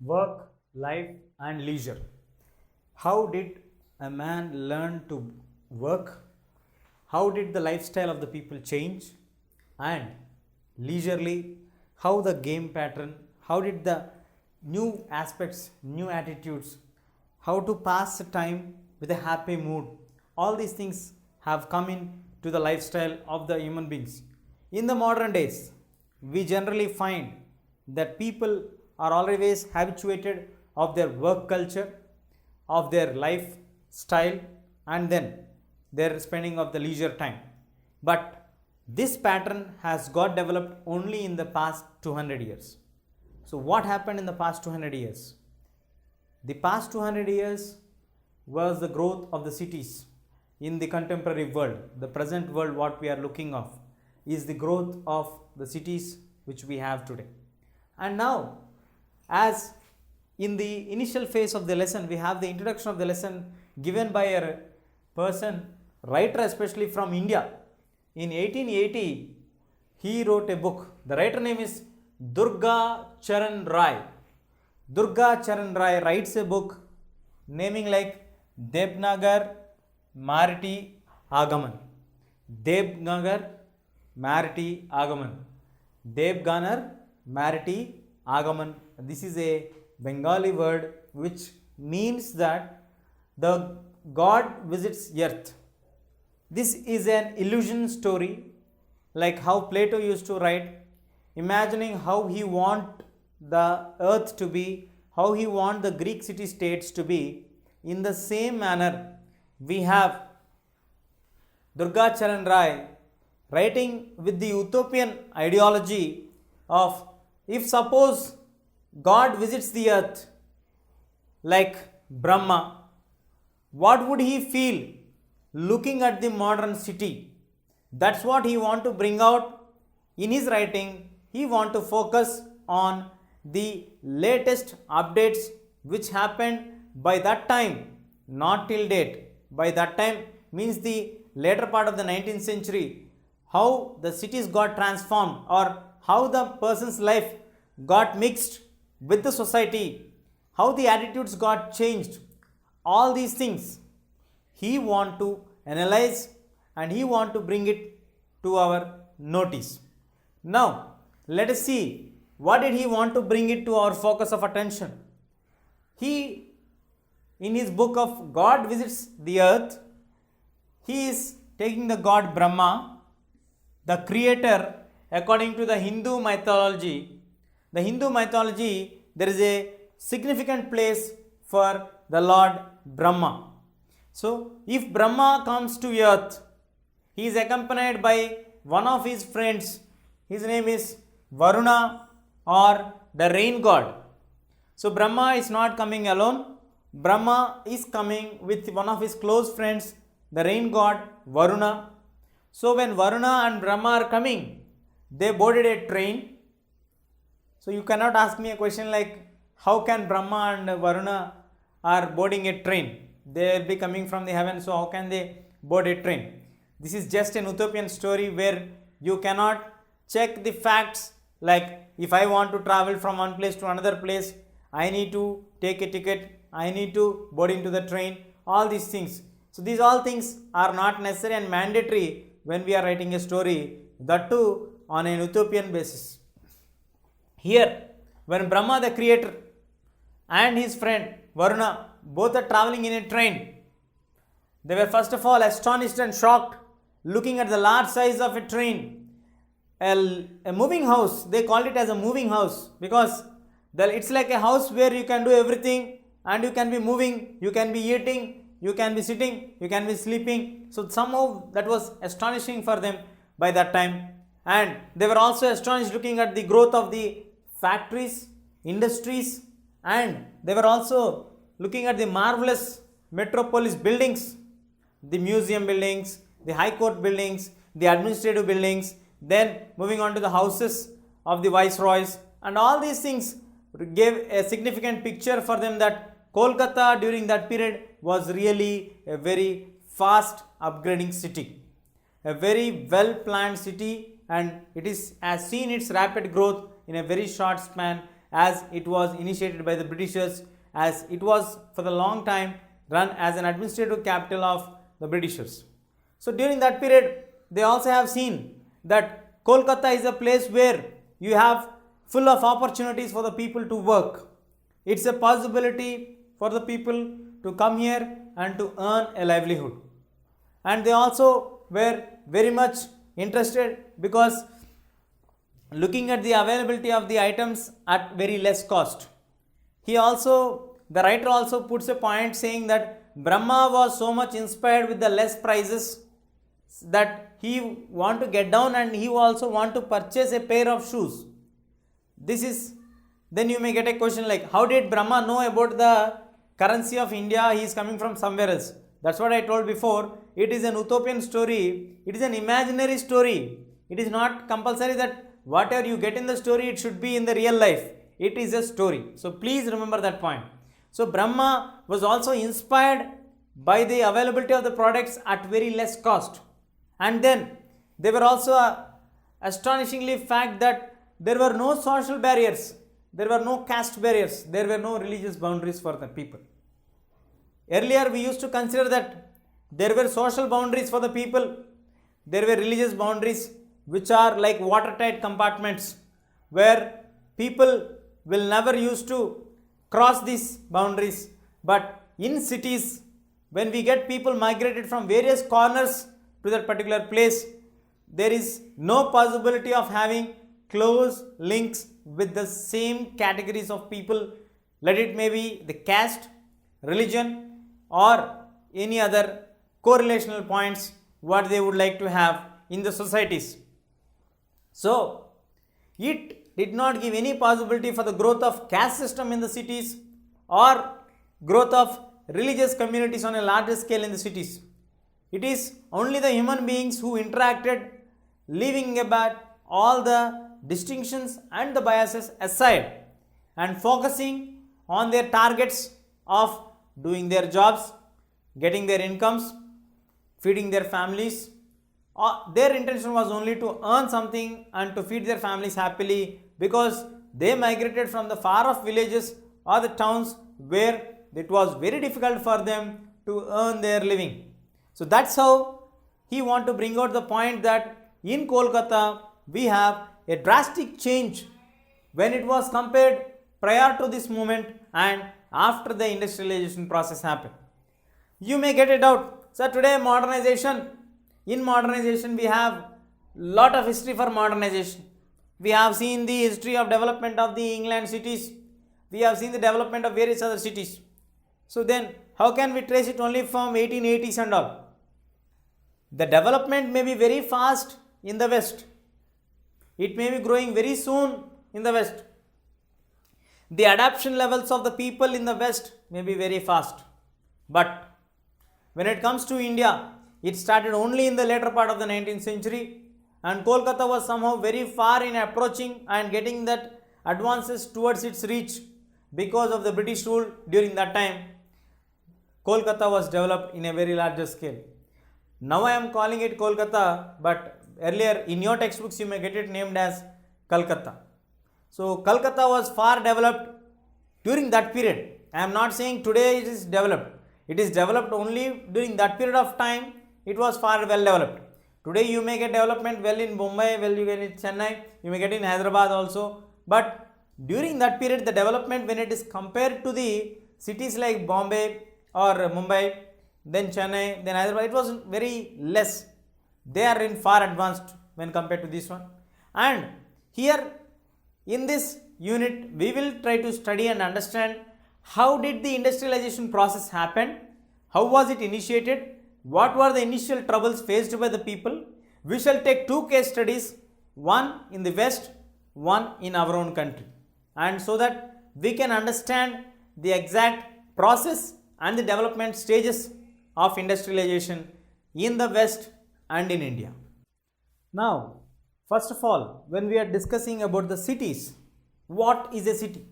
Work, life, and leisure. How did a man learn to work? How did the lifestyle of the people change? And leisurely, how the game pattern, how did the new aspects, new attitudes, how to pass the time with a happy mood, all these things have come in to the lifestyle of the human beings. In the modern days, we generally find that people are always habituated of their work culture, of their lifestyle, and then their spending of the leisure time. But this pattern has got developed only in the past 200 years. So what happened in the past 200 years? The past 200 years was the growth of the cities in the contemporary world. The present world what we are looking of is the growth of the cities which we have today. And now, as in the initial phase of the lesson, we have the introduction of the lesson given by a person, writer especially from India. In 1880, he wrote a book. The writer name is Durga Charan Rai. Durga Charan Rai writes a book naming like Devnagar Mariti Agaman. Devnagar Mariti Agaman. Devganar Mariti Agaman. This is a Bengali word which means that the God visits earth. This is an illusion story, like how Plato used to write, imagining how he want the earth to be, how he want the Greek city states to be. In the same manner, we have Durga Charan Rai writing with the utopian ideology of, if suppose God visits the earth like Brahma, what would he feel looking at the modern city? That's what he want to bring out in his writing. He want to focus on the latest updates which happened by that time, not till date. By that time means the later part of the 19th century, how the cities got transformed or how the person's life got mixed with the society, how the attitudes got changed. All these things he want to analyze and he want to bring it to our notice. Now let us see what did he want to bring it to our focus of attention. He, in his book of God Visits the Earth, he is taking the god Brahma, the creator. According to the Hindu mythology, there is a significant place for the Lord Brahma. So, if Brahma comes to earth, he is accompanied by one of his friends. His name is Varuna or the rain god. So, Brahma is not coming alone. Brahma is coming with one of his close friends, the rain god Varuna. So, when Varuna and Brahma are coming, they boarded a train. So you cannot ask me a question like how can Brahma and Varuna are boarding a train? They will be coming from the heaven, so how can they board a train? This is just an utopian story where you cannot check the facts, like if I want to travel from one place to another place, I need to take a ticket, I need to board into the train, all these things. So these all things are not necessary and mandatory when we are writing a story, that too on an utopian basis. Here, when Brahma the creator and his friend Varuna both are traveling in a train, they were first of all astonished and shocked looking at the large size of a train. A moving house, they called it as a moving house because it's like a house where you can do everything and you can be moving, you can be eating, you can be sitting, you can be sleeping. So somehow that was astonishing for them by that time. And they were also astonished looking at the growth of the factories, industries, and they were also looking at the marvelous metropolis buildings, the museum buildings, the high court buildings, the administrative buildings, then moving on to the houses of the viceroys, and all these things gave a significant picture for them that Kolkata during that period was really a very fast upgrading city, a very well planned city, and it has seen its rapid growth in a very short span, as it was initiated by the Britishers, as it was for the long time run as an administrative capital of the Britishers. So during that period, they also have seen that Kolkata is a place where you have full of opportunities for the people to work. It's a possibility for the people to come here and to earn a livelihood. And they also were very much interested because looking at the availability of the items at very less cost. The writer also puts a point saying that Brahma was so much inspired with the less prices that he want to get down and he also want to purchase a pair of shoes. Then you may get a question like, how did Brahma know about the currency of India? He is coming from somewhere else. That's what I told before. It is an utopian story. It is an imaginary story. It is not compulsory that whatever you get in the story, it should be in the real life. It is a story. So please remember that point. So Brahma was also inspired by the availability of the products at very less cost. And then they were also astonishingly fact that there were no social barriers, there were no caste barriers, there were no religious boundaries for the people. Earlier we used to consider that there were social boundaries for the people, there were religious boundaries which are like watertight compartments where people will never used to cross these boundaries. But in cities, when we get people migrated from various corners to that particular place, there is no possibility of having close links with the same categories of people, let it may be the caste, religion or any other correlational points what they would like to have in the societies. So it did not give any possibility for the growth of caste system in the cities or growth of religious communities on a larger scale in the cities. It is only the human beings who interacted, leaving about all the distinctions and the biases aside and focusing on their targets of doing their jobs, getting their incomes, feeding their families. Their intention was only to earn something and to feed their families happily, because they migrated from the far off villages or the towns where it was very difficult for them to earn their living. So that's how he want to bring out the point that in Kolkata we have a drastic change when it was compared prior to this movement and after the industrialization process happened. You may get a doubt, so today in modernization we have lot of history for modernization. We have seen the history of development of the England cities, we have seen the development of various other cities. So then how can we trace it only from 1880s and all? The development may be very fast in the West. It may be growing very soon in the West. The adoption levels of the people in the West may be very fast. But when it comes to India, it started only in the later part of the 19th century, and Kolkata was somehow very far in approaching and getting that advances towards its reach because of the British rule during that time. Kolkata was developed in a very larger scale. Now I am calling it Kolkata, but earlier in your textbooks you may get it named as Calcutta. So Calcutta was far developed during that period. I am not saying today it is developed. It is developed only during that period of time. It was far well developed. Today you may get development well in Mumbai, well you get in Chennai, you may get in Hyderabad also. But during that period, the development when it is compared to the cities like Bombay or Mumbai, then Chennai, then Hyderabad, it was very less. They are in far advanced when compared to this one. And here in this unit, we will try to study and understand how did the industrialization process happen, how was it initiated, what were the initial troubles faced by the people. We shall take two case studies, one in the West, one in our own country, and so that we can understand the exact process and the development stages of industrialization in the West and in India. Now, first of all, when we are discussing about the cities, what is a city?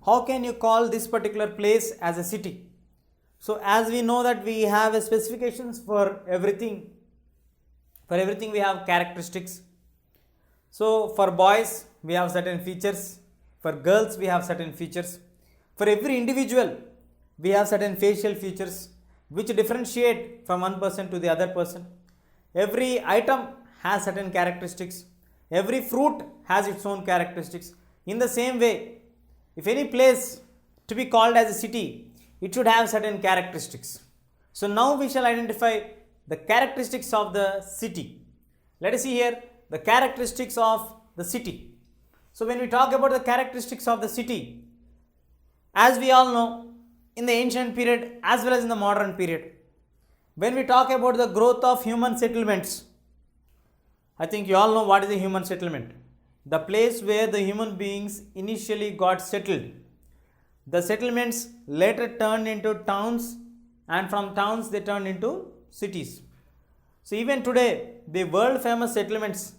How can you call this particular place as a city? So as we know that we have specifications for everything. For everything we have characteristics. So for boys we have certain features, For girls, we have certain features. For every individual, we have certain facial features which differentiate from one person to the other person. Every item has certain characteristics. Every fruit has its own characteristics. In the same way, if any place to be called as a city, it should have certain characteristics. So now we shall identify the characteristics of the city. Let us see here the characteristics of the city. So when we talk about the characteristics of the city, as we all know, in the ancient period as well as in the modern period, when we talk about the growth of human settlements, I think you all know what is a human settlement. The place where the human beings initially got settled. The settlements later turned into towns, and from towns they turned into cities. So even today, the world famous settlements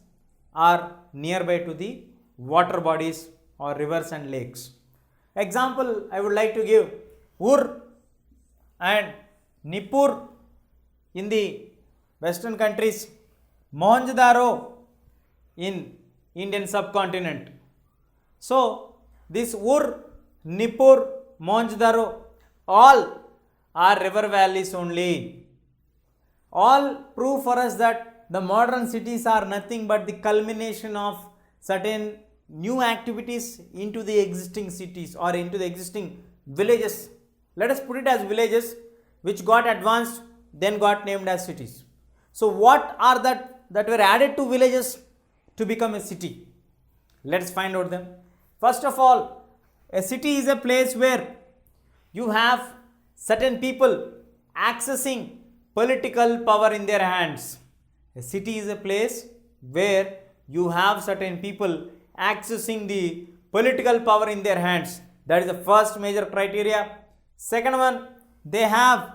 are nearby to the water bodies or rivers and lakes. Example I would like to give: Ur and Nippur in the western countries, Mohenjo-daro in Indian subcontinent. So this Ur, Nippur, Mohenjo-daro, all are river valleys only. All prove for us that the modern cities are nothing but the culmination of certain new activities into the existing cities or into the existing villages. Let us put it as villages which got advanced, then got named as cities. So what are that were added to villages to become a city? Let us find out them. First of all, a city is a place where you have certain people accessing political power in their hands. A city is a place where you have certain people accessing the political power in their hands. That is the first major criteria. Second one, they have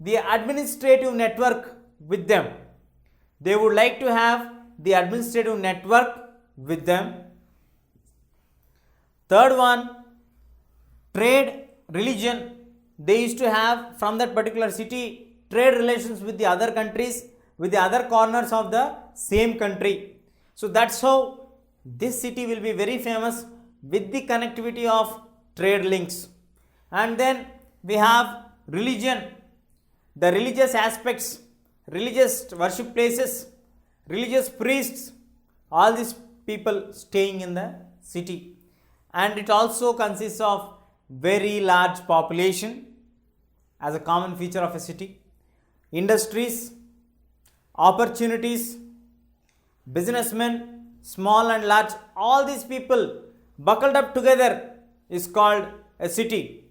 the administrative network with them. They would like to have the administrative network with them. Third one, trade, religion. They used to have from that particular city trade relations with the other countries, with the other corners of the same country. So that's how this city will be very famous with the connectivity of trade links. And then we have religion, the religious aspects, religious worship places, religious priests, all these people staying in the city. And it also consists of very large population as a common feature of a city, industries, opportunities, businessmen, small and large, all these people buckled up together is called a city.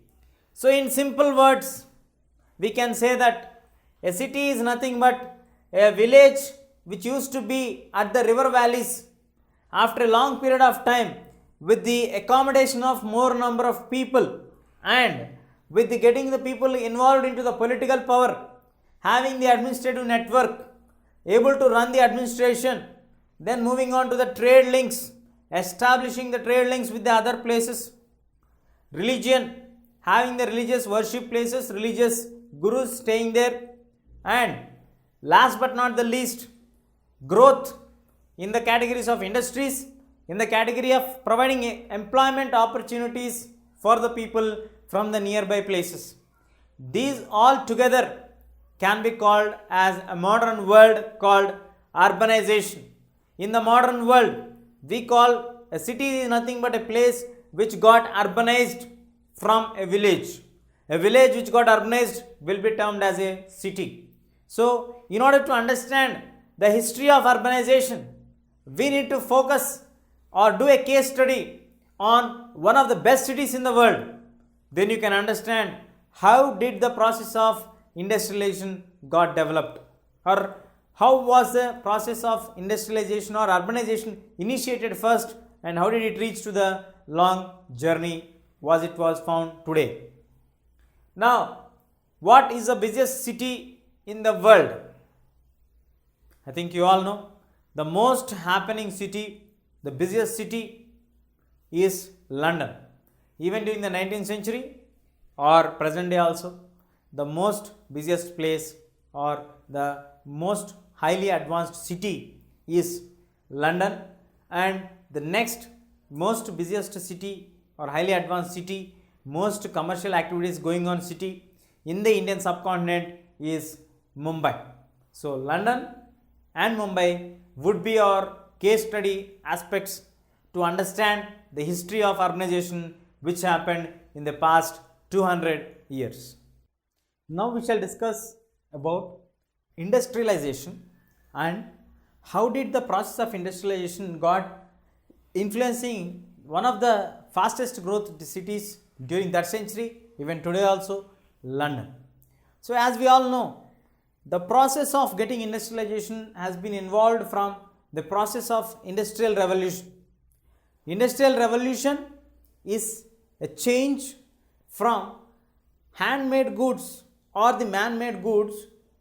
So in simple words, we can say that a city is nothing but a village which used to be at the river valleys. After a long period of time, with the accommodation of more number of people and with the getting the people involved into the political power, having the administrative network, able to run the administration, then moving on to the trade links, establishing the trade links with the other places, religion, having the religious worship places, religious gurus staying there, and last but not the least, growth in the categories of industries, in the category of providing employment opportunities for the people from the nearby places. These all together can be called as a modern world called urbanization. In the modern world, we call a city is nothing but a place which got urbanized from a village. A village which got urbanized will be termed as a city. So, in order to understand the history of urbanization, we need to focus or do a case study on one of the best cities in the world. Then you can understand how did the process of industrialization got developed, or how was the process of industrialization or urbanization initiated first, and how did it reach to the long journey it was found today. Now, what is the busiest city in the world? I think you all know the most happening city, the busiest city is London. Even during the 19th century or present day also, the most busiest place or the most highly advanced city is London, and the next most busiest city or highly advanced city, most commercial activities going on city in the Indian subcontinent is Mumbai. So London and Mumbai would be our case study aspects to understand the history of urbanization which happened in the past 200 years. Now we shall discuss about industrialization and how did the process of industrialization got influencing one of the fastest growth cities during that century, even today also, London. So as we all know, the process of getting industrialization has been involved from the process of industrial revolution. Industrial revolution is a change from handmade goods or the man-made goods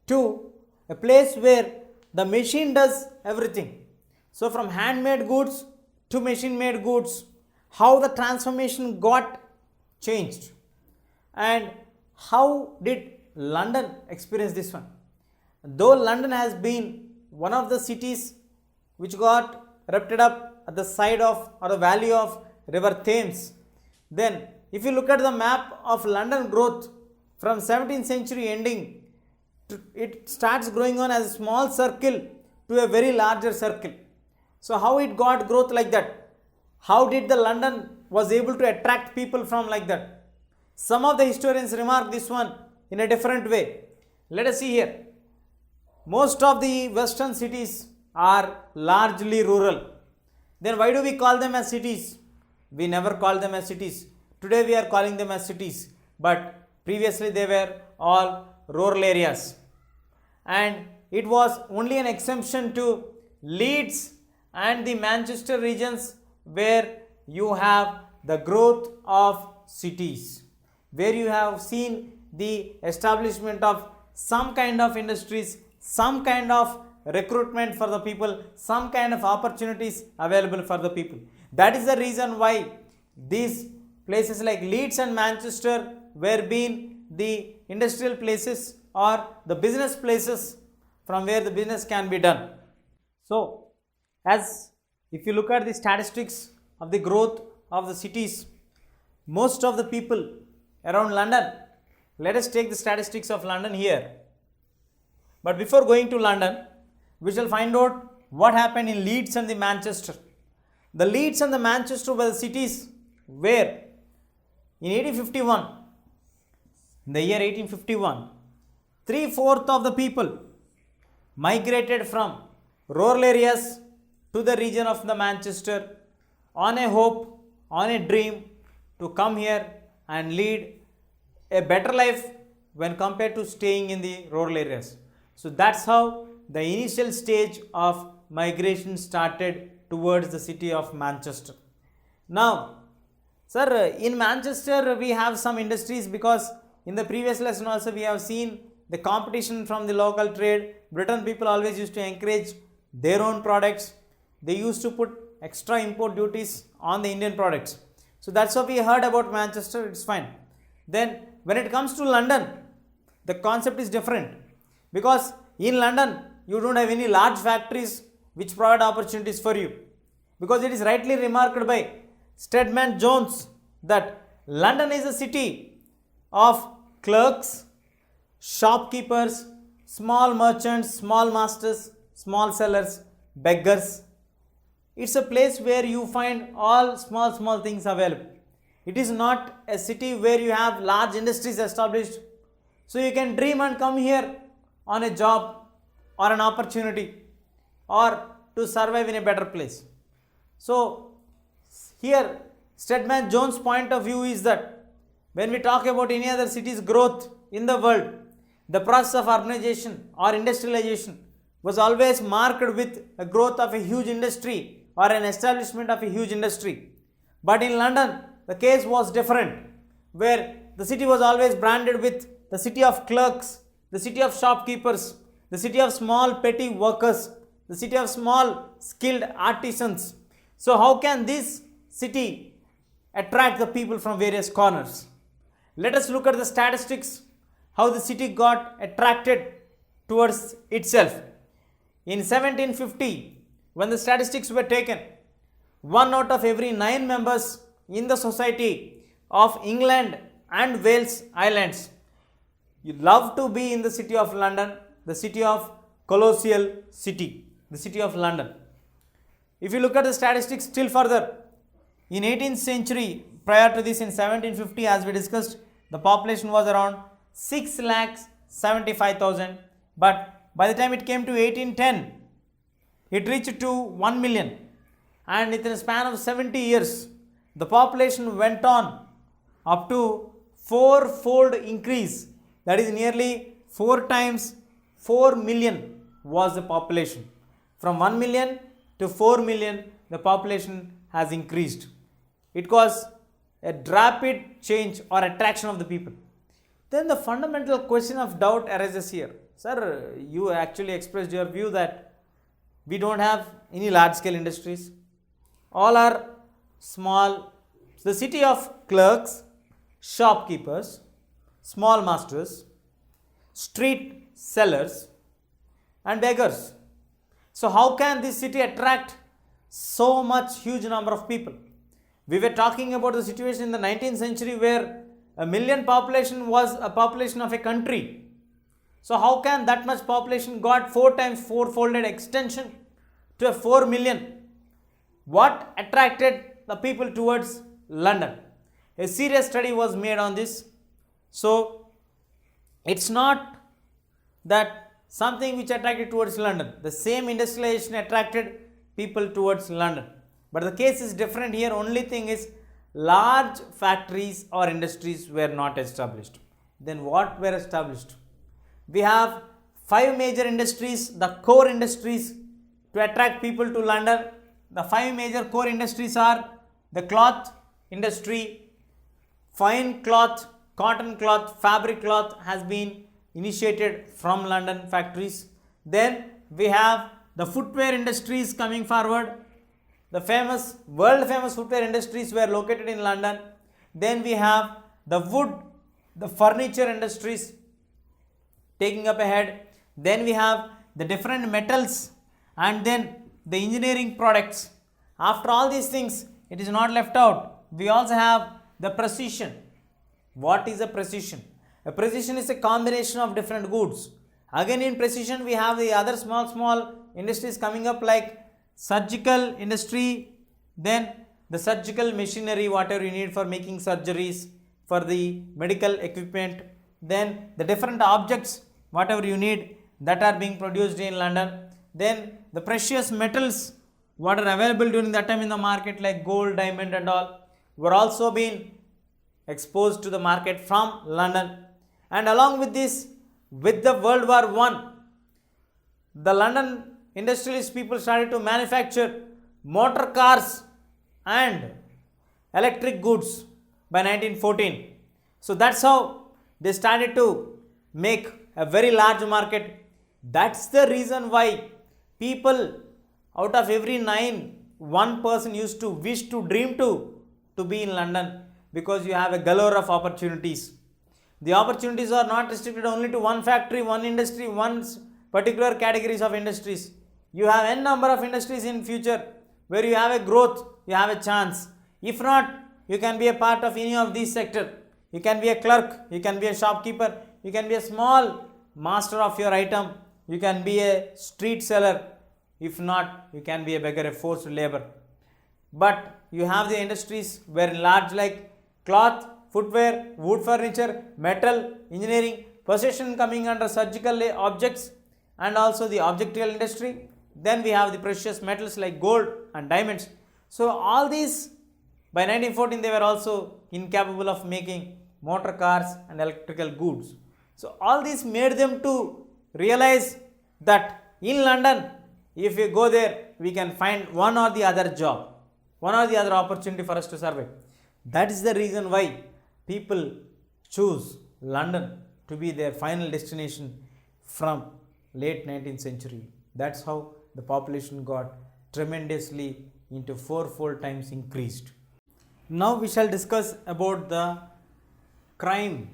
to a place where the machine does everything. So from handmade goods to machine-made goods, how the transformation got changed and how did London experience this one? Though London has been one of the cities which got erupted up at the side of or the valley of river Thames, then if you look at the map of London growth from 17th century ending, it starts growing on as a small circle to a very larger circle. So how it got growth like that? How did the London was able to attract people from like that? Some of the historians remark this one in a different way. Let us see here. Most of the western cities are largely rural. Then why do we call them as cities? We never call them as cities. Today we are calling them as cities, but previously they were all rural areas. And it was only an exemption to Leeds and the Manchester regions where you have the growth of cities, where you have seen the establishment of some kind of industries, some kind of recruitment for the people, some kind of opportunities available for the people. That is the reason why these places like Leeds and Manchester were being the industrial places or the business places from where the business can be done. So, as if you look at the statistics of the growth of the cities, most of the people around London, let us take the statistics of London here. But before going to London, we shall find out what happened in Leeds and the Manchester. The Leeds and the Manchester were the cities where in 1851, in the year 1851, 3/4 of the people migrated from rural areas to the region of the Manchester on a hope, on a dream to come here and lead a better life when compared to staying in the rural areas. So that's how the initial stage of migration started towards the city of Manchester. Now, sir, in Manchester we have some industries because in the previous lesson also we have seen the competition from the local trade. Britain people always used to encourage their own products. They used to put extra import duties on the Indian products. So that's what we heard about Manchester, it's fine. Then when it comes to London, the concept is different because in London you don't have any large factories which provide opportunities for you, because it is rightly remarked by Stedman Jones that London is a city of clerks, shopkeepers, small merchants, small masters, small sellers, beggars. It's a place where you find all small things available. It is not a city where you have large industries established. So you can dream and come here on a job or an opportunity or to survive in a better place. So here Stedman Jones' point of view is that when we talk about any other city's growth in the world, the process of urbanization or industrialization was always marked with a growth of a huge industry or an establishment of a huge industry. But in London, the case was different, where the city was always branded with the city of clerks, the city of shopkeepers, the city of small petty workers, the city of small skilled artisans. So how can this city attract the people from various corners? Let us look at the statistics, how the city got attracted towards itself. In 1750, when the statistics were taken, 1 out of every 9 members in the society of England and Wales Islands you love to be in the city of London, the city of colossal city, the city of London. If you look at the statistics still further, in 18th century, prior to this in 1750 as we discussed, the population was around 6,75,000, but by the time it came to 1810, it reached to 1 million, and within a span of 70 years, the population went on up to four-fold increase, that is nearly 4 times 4 million was the population. From 1 million to 4 million, the population has increased. It was a rapid change or attraction of the people. Then the fundamental question of doubt arises here. Sir, you actually expressed your view that we don't have any large scale industries. All are small. The city of clerks, shopkeepers, small masters, street sellers and beggars. So how can this city attract so much huge number of people? We were talking about the situation in the 19th century where a million population was a population of a country. So how can that much population got 4 times 4-folded extension to a 4 million? What attracted the people towards London? A serious study was made on this. So it's not that something which attracted towards London. The same industrialization attracted people towards London. But the case is different here. Only thing is large factories or industries were not established. Then what were established? We have 5 major industries, the core industries to attract people to London. The 5 major core industries are the cloth industry, fine cloth, cotton cloth, fabric cloth has been initiated from London factories. Then we have the footwear industries coming forward. The famous, world famous footwear industries were located in London. Then we have the wood, the furniture industries taking up ahead. Then we have the different metals and then the engineering products. After all these things, it is not left out. We also have the precision. What is a precision? A precision is a combination of different goods. Again in precision, we have the other small industries coming up like surgical industry, then the surgical machinery, whatever you need for making surgeries, for the medical equipment, then the different objects, whatever you need that are being produced in London, then the precious metals, what are available during that time in the market like gold, diamond and all, were also being exposed to the market from London. And along with this, with the World War I, the London industrialist people started to manufacture motor cars and electric goods by 1914. So that's how they started to make a very large market. That's the reason why people out of every 9, 1 person used to wish to dream to be in London, because you have a galore of opportunities. The opportunities are not restricted only to one factory, one industry, one particular categories of industries. You have n number of industries in future where you have a growth, you have a chance. If not, you can be a part of any of these sector. You can be a clerk, you can be a shopkeeper, you can be a small master of your item, you can be a street seller. If not, you can be a beggar, a forced labor. But you have the industries where large like cloth, footwear, wood furniture, metal, engineering, possession coming under surgical objects and also the objectual industry. Then we have the precious metals like gold and diamonds. So all these, by 1914 they were also incapable of making motor cars and electrical goods. So all these made them to realize that in London, if we go there, we can find one or the other job, one or the other opportunity for us to survive. That is the reason why people choose London to be their final destination from late 19th century. That's how the population got tremendously into 4-fold times increased. Now we shall discuss about the crime.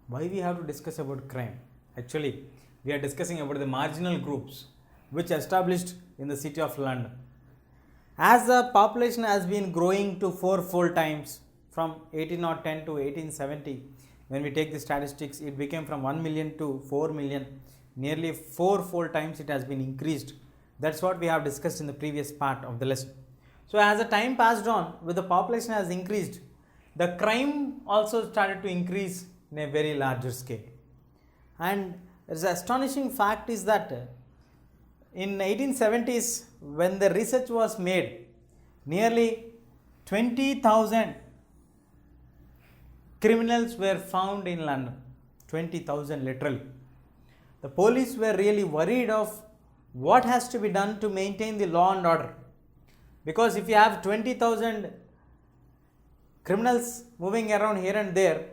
Why we have to discuss about crime? Actually, we are discussing about the marginal groups which established in the city of London. As the population has been growing to fourfold times from 1810 to 1870, when we take the statistics, it became from 1 million to 4 million, nearly fourfold times it has been increased. That's what we have discussed in the previous part of the lesson. So as the time passed on, with the population has increased, the crime also started to increase in a very larger scale. And the astonishing fact is that in 1870s, when the research was made, nearly 20,000 criminals were found in London. 20,000 literally. The police were really worried of what has to be done to maintain the law and order. Because if you have 20,000 criminals moving around here and there,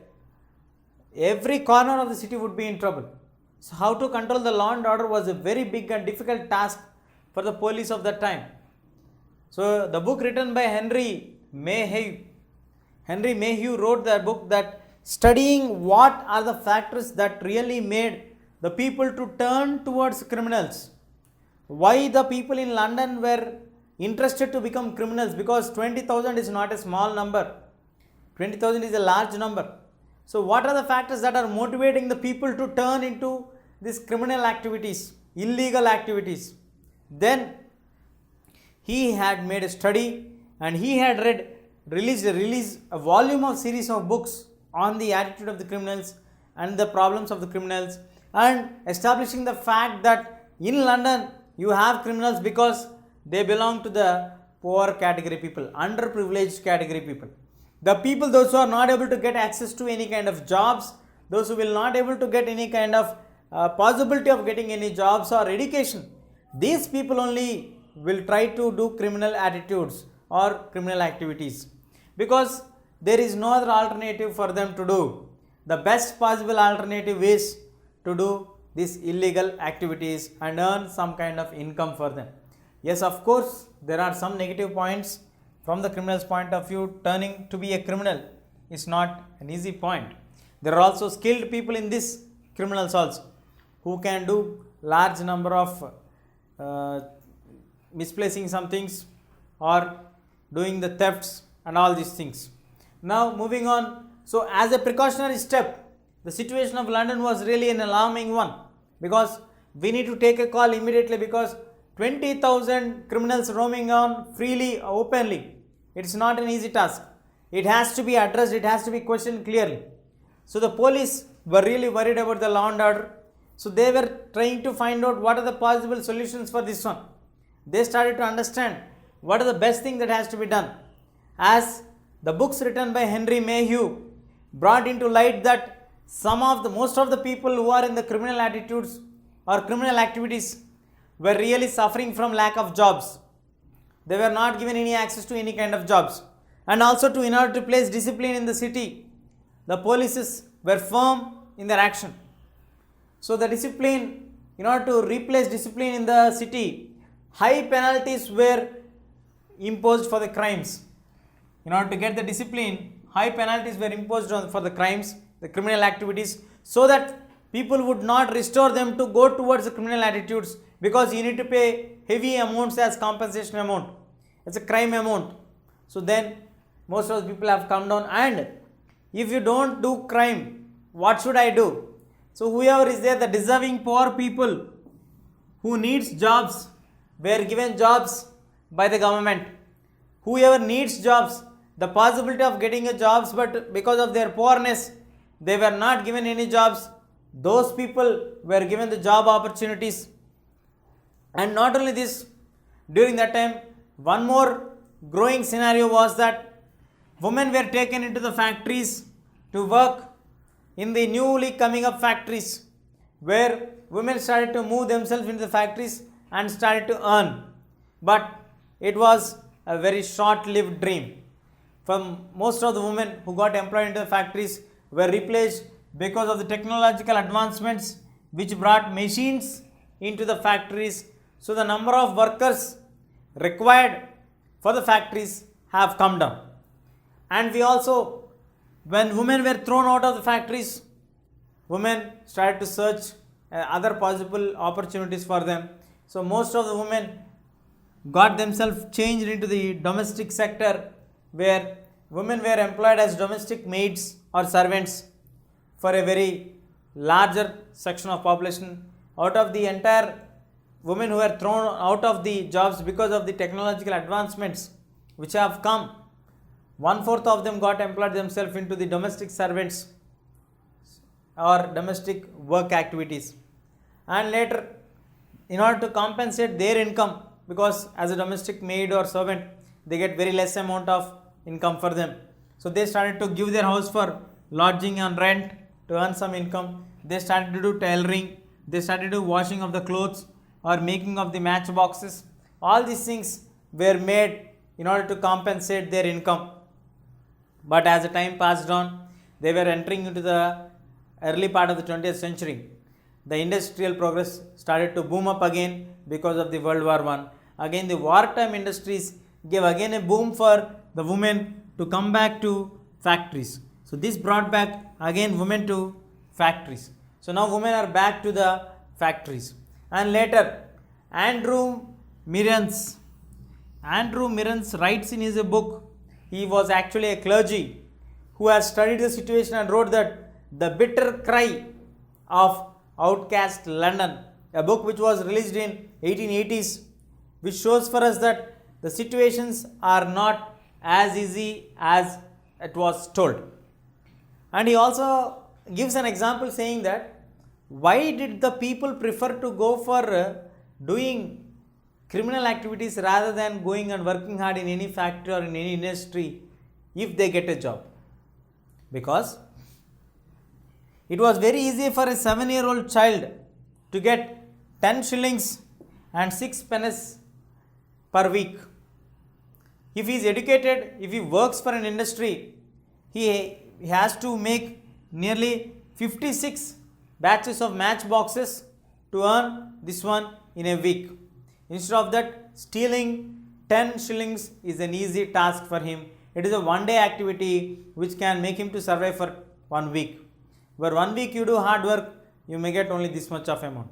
every corner of the city would be in trouble. So how to control the law and order was a very big and difficult task for the police of that time. So the book written by Henry Mayhew wrote the book that studying what are the factors that really made the people to turn towards criminals. Why the people in London were interested to become criminals, because 20,000 is not a small number. 20,000 is a large number. So what are the factors that are motivating the people to turn into these criminal activities, illegal activities? Then he had made a study and he had released a volume of series of books on the attitude of the criminals and the problems of the criminals, and establishing the fact that in London you have criminals because they belong to the poor category people, underprivileged category people. The people, those who are not able to get access to any kind of jobs, those who will not able to get any kind of possibility of getting any jobs or education, these people only will try to do criminal attitudes or criminal activities, because there is no other alternative for them to do. The best possible alternative is to do these illegal activities and earn some kind of income for them. Yes, of course, there are some negative points. From the criminal's point of view, turning to be a criminal is not an easy point. There are also skilled people in this criminals also, who can do large number of misplacing some things or doing the thefts and all these things. Now moving on, so as a precautionary step, the situation of London was really an alarming one, because we need to take a call immediately, because 20,000 criminals roaming on freely, openly, it's not an easy task. It has to be addressed, it has to be questioned clearly. So the police were really worried about the law and order. So they were trying to find out what are the possible solutions for this one. They started to understand what are the best thing that has to be done. As the books written by Henry Mayhew brought into light that most of the people who are in the criminal attitudes or criminal activities were really suffering from lack of jobs. They were not given any access to any kind of jobs. And also in order to place discipline in the city, the polices were firm in their action. So the discipline, in order to replace discipline in the city, high penalties were imposed for the crimes. In order to get the discipline, high penalties were imposed for the crimes, the criminal activities, so that people would not restore them to go towards the criminal attitudes, because you need to pay heavy amounts as compensation amount. It's a crime amount. So then most of the people have come down, and if you don't do crime, what should I do? So whoever is there, the deserving poor people who needs jobs were given jobs by the government. Whoever needs jobs, the possibility of getting a jobs, but because of their poorness, they were not given any jobs. Those people were given the job opportunities. And not only this, during that time, one more growing scenario was that women were taken into the factories to work in the newly coming up factories, where women started to move themselves into the factories and started to earn. But it was a very short-lived dream. From most of the women who got employed into the factories were replaced because of the technological advancements which brought machines into the factories. So the number of workers required for the factories have come down. And we also, when women were thrown out of the factories, women started to search other possible opportunities for them. So most of the women got themselves changed into the domestic sector, where women were employed as domestic maids or servants for a very larger section of population. Out of the entire women who were thrown out of the jobs because of the technological advancements which have come, 1/4 of them got employed themselves into the domestic servants or domestic work activities. And later, in order to compensate their income, because as a domestic maid or servant they get very less amount of income for them, so they started to give their house for lodging and rent to earn some income. They started to do tailoring, they started to do washing of the clothes or making of the matchboxes. All these things were made in order to compensate their income. But as the time passed on, they were entering into the early part of the 20th century. The industrial progress started to boom up again because of the World War I. Again, the wartime industries gave again a boom for the women to come back to factories. So this brought back again women to factories. So now women are back to the factories. And later, Andrew Mirans writes in his book, he was actually a clergy who has studied the situation and wrote that The Bitter Cry of Outcast London, a book which was released in 1880s, which shows for us that the situations are not as easy as it was told. And he also gives an example saying that why did the people prefer to go for doing criminal activities rather than going and working hard in any factory or in any industry if they get a job? Because it was very easy for a 7-year-old child to get 10 shillings and 6 pennies per week. If he is educated, if he works for an industry, he has to make nearly 56 batches of matchboxes to earn this one in a week. Instead of that, stealing 10 shillings is an easy task for him. It is a one-day activity which can make him to survive for 1 week. Where 1 week you do hard work, you may get only this much of amount.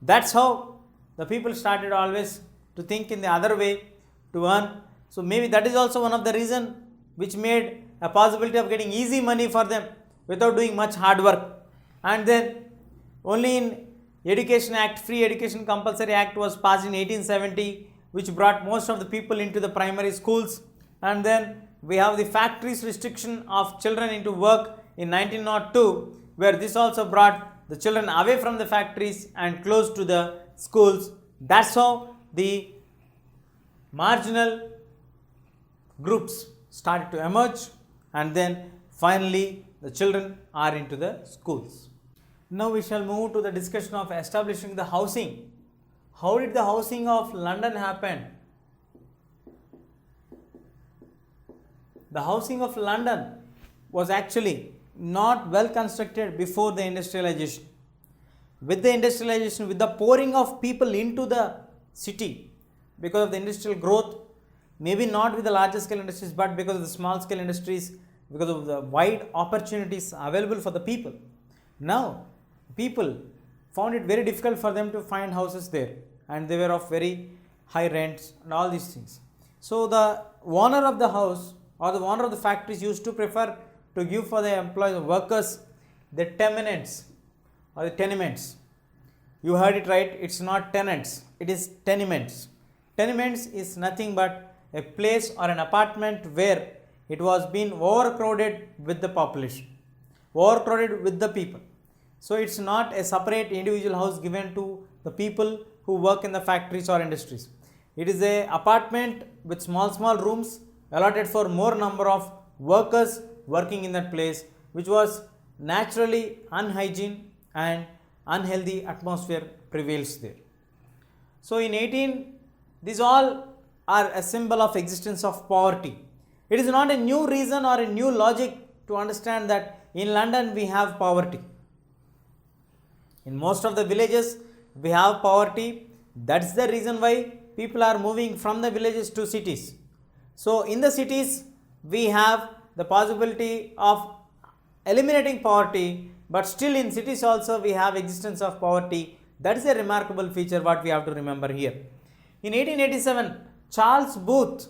That's how the people started always to think in the other way to earn. So maybe that is also one of the reason which made a possibility of getting easy money for them without doing much hard work. And then only in Education Act, Free Education Compulsory Act was passed in 1870, which brought most of the people into the primary schools. And then we have the factories restriction of children into work in 1902, where this also brought the children away from the factories and close to the schools. That's how the marginal groups started to emerge, and then finally the children are into the schools. Now we shall move to the discussion of establishing the housing. How did the housing of London happen? The housing of London was actually not well constructed before the industrialization. With the industrialization, with the pouring of people into the city because of the industrial growth, maybe not with the larger scale industries, but because of the small scale industries, because of the wide opportunities available for the people. Now, people found it very difficult for them to find houses there, and they were of very high rents and all these things. So the owner of the house or the owner of the factories used to prefer to give for the employees, workers, the tenements or the tenements. You heard it right, it's not tenants, it is tenements. Tenements is nothing but a place or an apartment where it was being overcrowded with the population, overcrowded with the people. So it's not a separate individual house given to the people who work in the factories or industries. It is a apartment with small rooms allotted for more number of workers working in that place, which was naturally unhygiene and unhealthy atmosphere prevails there. So in 18, these all are a symbol of existence of poverty. It is not a new reason or a new logic to understand that in London we have poverty. In most of the villages we have poverty. That's the reason why people are moving from the villages to cities. So in the cities we have the possibility of eliminating poverty, but still in cities also we have existence of poverty. That is a remarkable feature what we have to remember here. In 1887, Charles Booth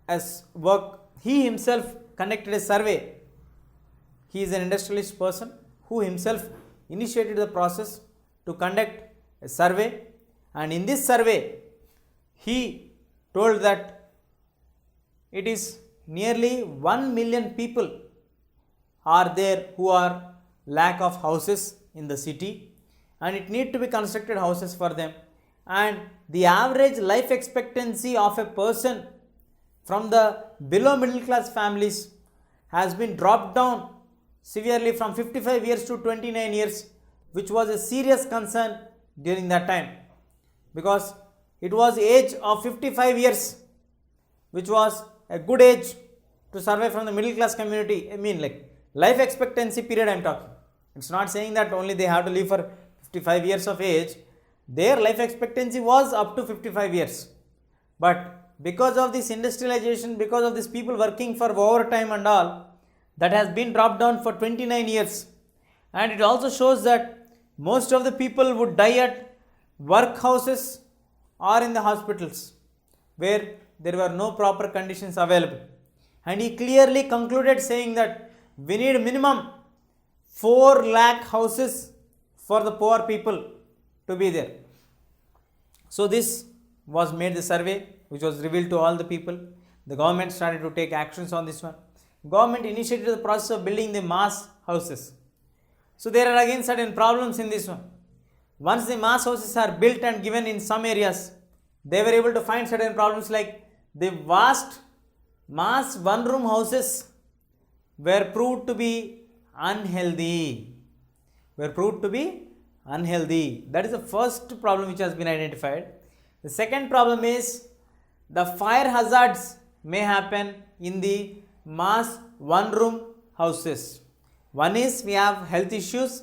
as work, he himself conducted a survey. He is an industrialist person who himself initiated the process to conduct a survey, and in this survey he told that it is nearly 1 million people are there who are lack of houses in the city, and it need to be constructed houses for them, and the average life expectancy of a person from the below middle class families has been dropped down severely from 55 years to 29 years, which was a serious concern during that time, because it was age of 55 years which was a good age to survive from the middle class community. I mean, like, life expectancy period I am talking. It's not saying that only they have to live for 55 years of age. Their life expectancy was up to 55 years. But because of this industrialization, because of these people working for overtime and all, that has been dropped down for 29 years. And it also shows that most of the people would die at workhouses or in the hospitals where there were no proper conditions available. And he clearly concluded saying that we need minimum 4 lakh houses for the poor people to be there. So this was made the survey which was revealed to all the people. The government started to take actions on this one. Government initiated the process of building the mass houses. So there are again certain problems in this one. Once the mass houses are built and given in some areas, they were able to find certain problems, like the vast mass one-room houses were proved to be unhealthy. That is the first problem which has been identified. The second problem is the fire hazards may happen in the mass one-room houses. One is we have health issues,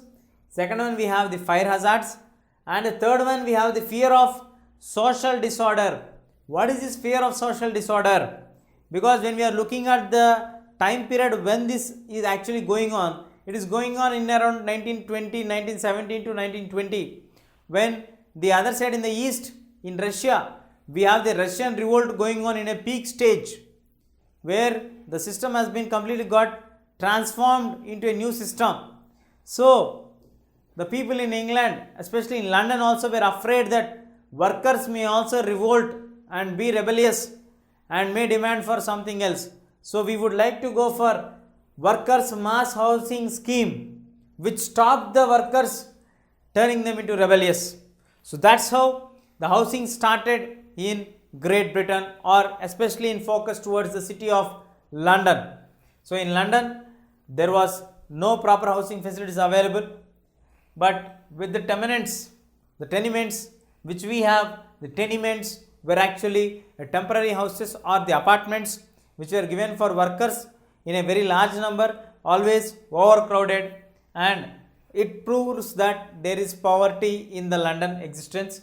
second one we have the fire hazards, and the third one we have the fear of social disorder. What is this fear of social disorder? Because when we are looking at the time period when this is actually going on, it is going on in around 1920, 1917 to 1920, when the other side in the east, in Russia, we have the Russian revolt going on in a peak stage, where the system has been completely got transformed into a new system. So the people in England, especially in London also, were afraid that workers may also revolt and be rebellious and may demand for something else. So we would like to go for workers mass housing scheme, which stopped the workers turning them into rebellious. So that's how the housing started in Great Britain, or especially in focus towards the city of London. So in London there was no proper housing facilities available, but with the tenements which we have, the tenements were actually temporary houses or the apartments which were given for workers in a very large number, always overcrowded, and it proves that there is poverty in the London existence.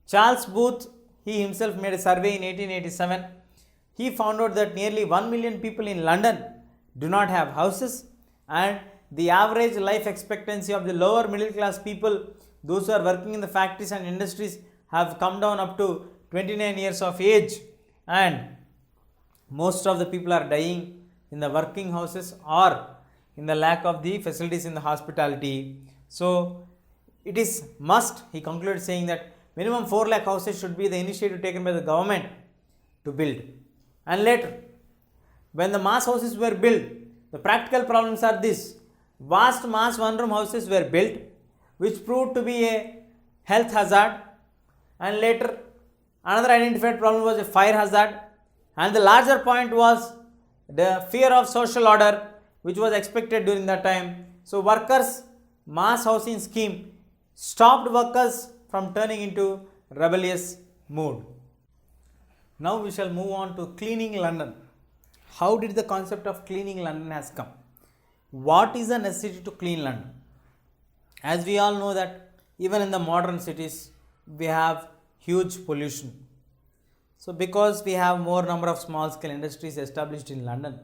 Charles Booth, he himself made a survey in 1887. He found out that nearly 1 million people in London do not have houses, and the average life expectancy of the lower middle class people, those who are working in the factories and industries, have come down up to 29 years of age, and most of the people are dying in the working houses or in the lack of the facilities in the hospitality. So it is must, he concluded saying that minimum 4 lakh houses should be the initiative taken by the government to build. And later, when the mass houses were built, the practical problems are this: vast mass one-room houses were built, which proved to be a health hazard, and later another identified problem was a fire hazard, and the larger point was the fear of social order, which was expected during that time. So workers mass housing scheme stopped workers from turning into rebellious mood. Now we shall move on to cleaning London. How did the concept of cleaning London has come? What is the necessity to clean London? As we all know that even in the modern cities we have huge pollution. So because we have more number of small scale industries established in London,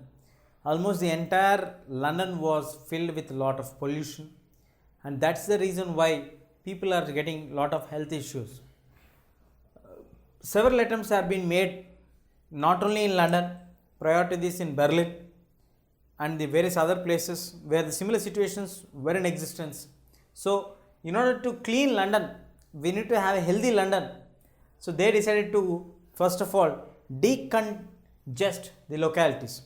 almost the entire London was filled with a lot of pollution, and that's the reason why people are getting lot of health issues. Several attempts have been made not only in London, prior to this in Berlin and the various other places where the similar situations were in existence. So, in order to clean London, we need to have a healthy London. So, they decided to first of all decongest the localities,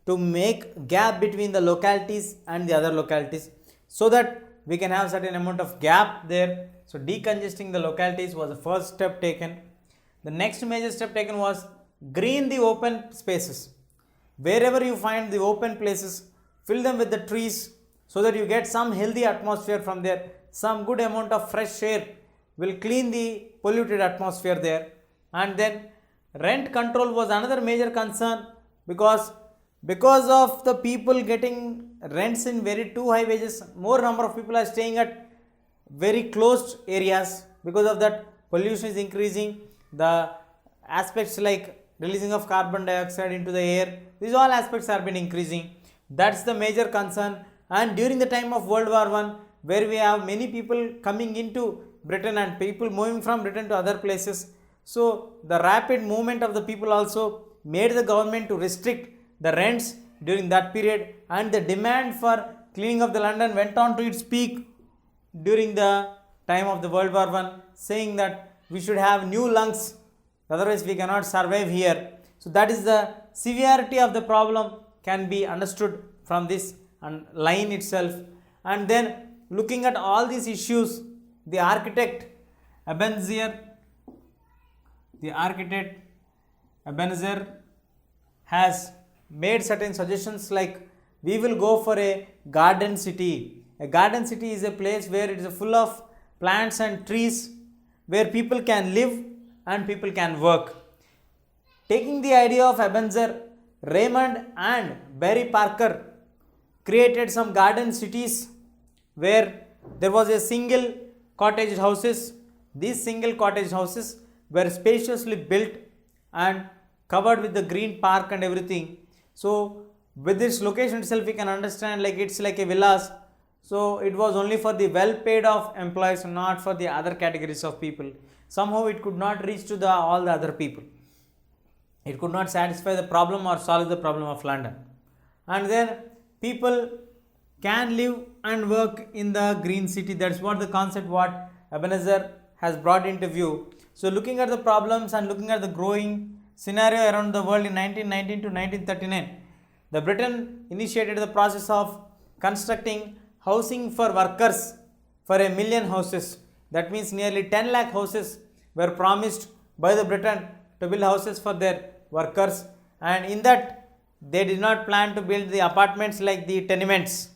to make gap between the localities and the other localities, so that we can have certain amount of gap there. So, decongesting the localities was the first step taken. The next major step taken was green the open spaces. Wherever you find the open places, fill them with the trees so that you get some healthy atmosphere from there. Some good amount of fresh air will clean the polluted atmosphere there. And then rent control was another major concern, because of the people getting rents in very too high wages, more number of people are staying at very closed areas. Because of that, pollution is increasing. The aspects like releasing of carbon dioxide into the air, these all aspects have been increasing. That's the major concern. And during the time of World War I, where we have many people coming into Britain and people moving from Britain to other places, so the rapid movement of the people also made the government to restrict the rents during that period, and the demand for cleaning of the London went on to its peak during the time of the World War I, saying that we should have new lungs, otherwise we cannot survive here. So that is the severity of the problem can be understood from this line itself. And then looking at all these issues, the architect Ebenezer has made certain suggestions, like we will go for a garden city. A garden city is a place where it is full of plants and trees, where people can live and people can work. Taking the idea of Ebenezer, Raymond and Barry Parker created some garden cities where there was a single cottage houses. These single cottage houses were spaciously built and covered with the green park and everything. So with this location itself, we can understand like it's like a villas. So it was only for the well paid of employees, not for the other categories of people. Somehow it could not reach to all the other people. It could not satisfy the problem or solve the problem of London. And then people can live and work in the green city. That's what the concept what Ebenezer has brought into view. So looking at the problems and looking at the growing scenario around the world in 1919 to 1939, the Britain initiated the process of constructing housing for workers for 1 million houses. That means nearly 10 lakh houses were promised by the Britain to build houses for their workers, and in that they did not plan to build the apartments like the tenements.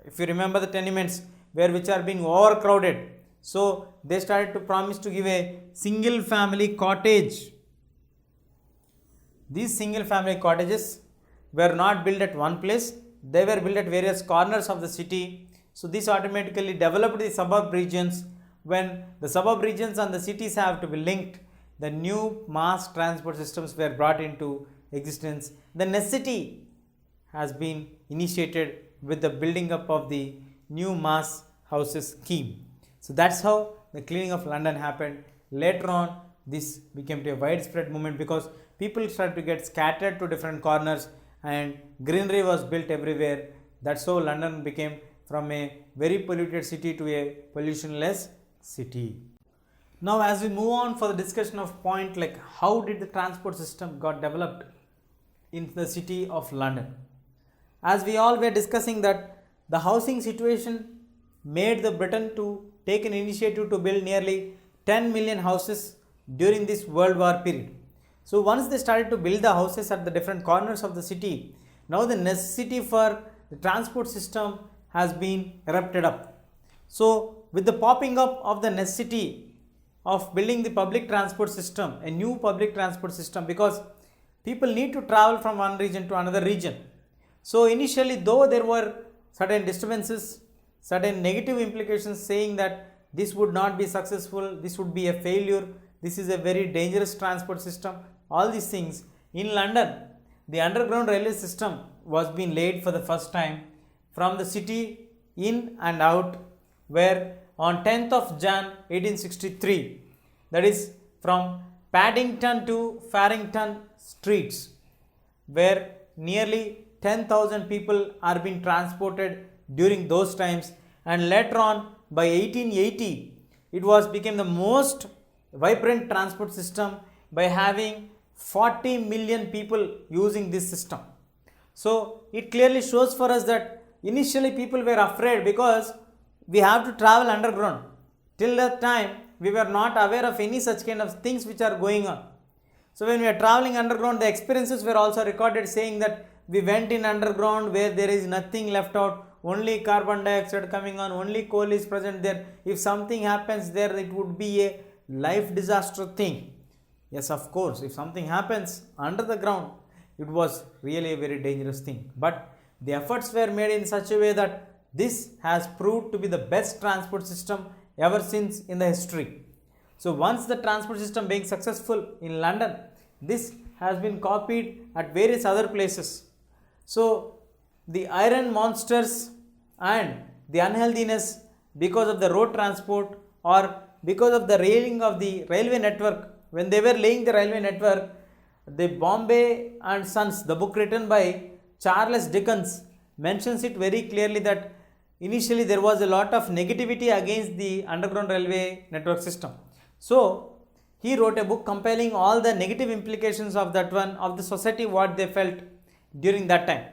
If you remember the tenements which are being overcrowded, so they started to promise to give a single family cottage. These single family cottages were not built at one place, they were built at various corners of the city. So this automatically developed the suburb regions. When the suburb regions and the cities have to be linked, the new mass transport systems were brought into existence. The necessity has been initiated with the building up of the new mass houses scheme. So that's how the cleaning of London happened. Later on, this became a widespread movement because people started to get scattered to different corners and greenery was built everywhere. That's how London became from a very polluted city to a pollution-less city. Now as we move on for the discussion of point like how did the transport system got developed in the city of London. As we all were discussing that the housing situation made the Britain to take an initiative to build nearly 10 million houses during this World War period. So once they started to build the houses at the different corners of the city, now the necessity for the transport system has been erupted up. So with the popping up of the necessity of building the public transport system, a new public transport system, because people need to travel from one region to another region. So initially, though there were certain disturbances, certain negative implications saying that this would not be successful, this would be a failure, this is a very dangerous transport system, all these things. In London, the underground railway system was being laid for the first time from the city in and out, where on 10th of Jan 1863, that is from Paddington to Farrington streets where nearly 10,000 people are being transported during those times, and later on by 1880 it was became the most vibrant transport system by having 40 million people using this system. So it clearly shows for us that initially people were afraid because we have to travel underground. Till that time we were not aware of any such kind of things which are going on. So when we are traveling underground, the experiences were also recorded saying that we went in underground where there is nothing left out, only carbon dioxide coming on, only coal is present there. If something happens there, it would be a life disaster thing. Yes, of course, if something happens under the ground, it was really a very dangerous thing. But the efforts were made in such a way that this has proved to be the best transport system ever since in the history. So once the transport system being successful in London, this has been copied at various other places. So the iron monsters and the unhealthiness because of the road transport or because of the railing of the railway network, when they were laying the railway network, the Bombay and Sons, the book written by Charles Dickens, mentions it very clearly that initially there was a lot of negativity against the underground railway network system. So he wrote a book compiling all the negative implications of that one, of the society, what they felt during that time.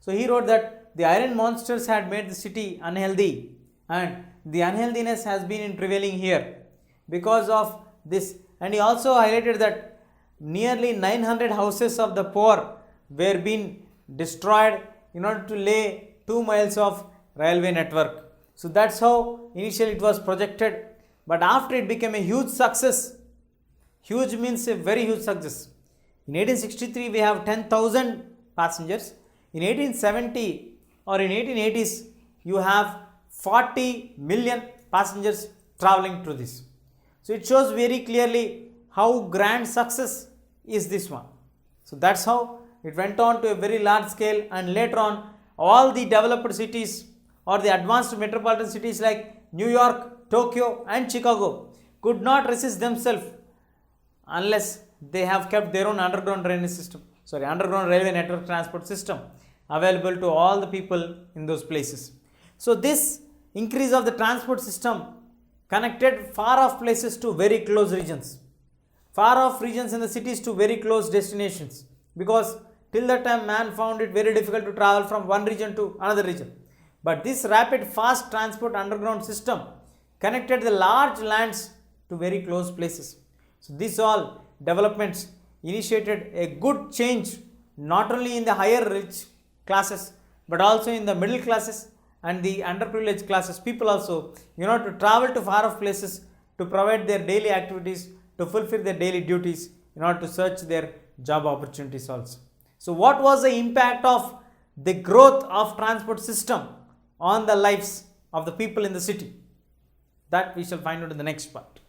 So he wrote that the iron monsters had made the city unhealthy, and the unhealthiness has been prevailing here because of this. And he also highlighted that nearly 900 houses of the poor were being destroyed in order to lay 2 miles of railway network. So that's how initially it was projected, but after it became a huge success. Huge means a very huge success. In 1863 we have 10,000 passengers. In 1870 or in 1880s you have 40 million passengers traveling through this. So it shows very clearly how grand success is this one. So that's how it went on to a very large scale, and later on all the developed cities or the advanced metropolitan cities like New York, Tokyo and Chicago could not resist themselves unless they have kept their own underground underground railway network transport system available to all the people in those places. So this increase of the transport system connected far off places to very close regions, far off regions in the cities to very close destinations, because till that time man found it very difficult to travel from one region to another region. But this rapid fast transport underground system connected the large lands to very close places. So these all developments initiated a good change not only in the higher rich classes but also in the middle classes and the underprivileged classes people also, to travel to far off places to provide their daily activities, to fulfill their daily duties, in order to search their job opportunities also. So what was the impact of the growth of transport system on the lives of the people in the city? That we shall find out in the next part.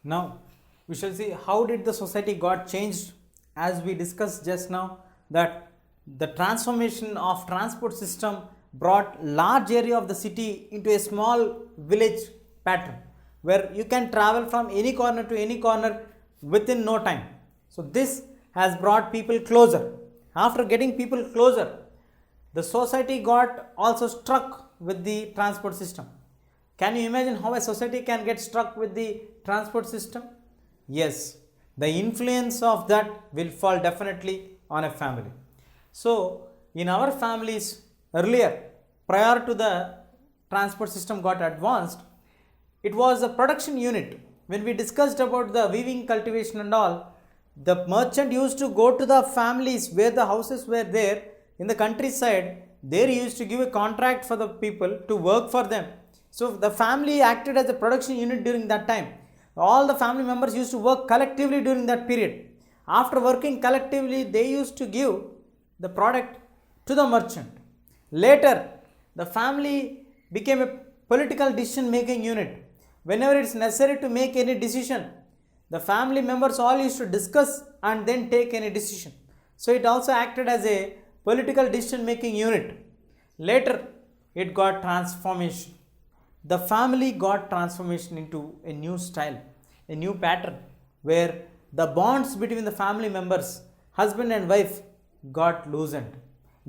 Now we shall see how did the society got changed. As we discussed just now, that the transformation of transport system brought large area of the city into a small village pattern where you can travel from any corner to any corner within no time. So this has brought people closer. After getting people closer, the society got also struck with the transport system. Can you imagine how a society can get struck with the transport system? Yes, the influence of that will fall definitely on a family. So in our families earlier, prior to the transport system got advanced, it was a production unit. When we discussed about the weaving, cultivation and all, the merchant used to go to the families where the houses were there in the countryside. There he used to give a contract for the people to work for them. So the family acted as a production unit during that time. All the family members used to work collectively during that period. After working collectively, they used to give the product to the merchant. Later, the family became a political decision making unit. Whenever it is necessary to make any decision, the family members all used to discuss and then take any decision. So it also acted as a political decision making unit. Later, it got transformation. The family got transformation into a new style, a new pattern, where the bonds between the family members husband and wife got loosened.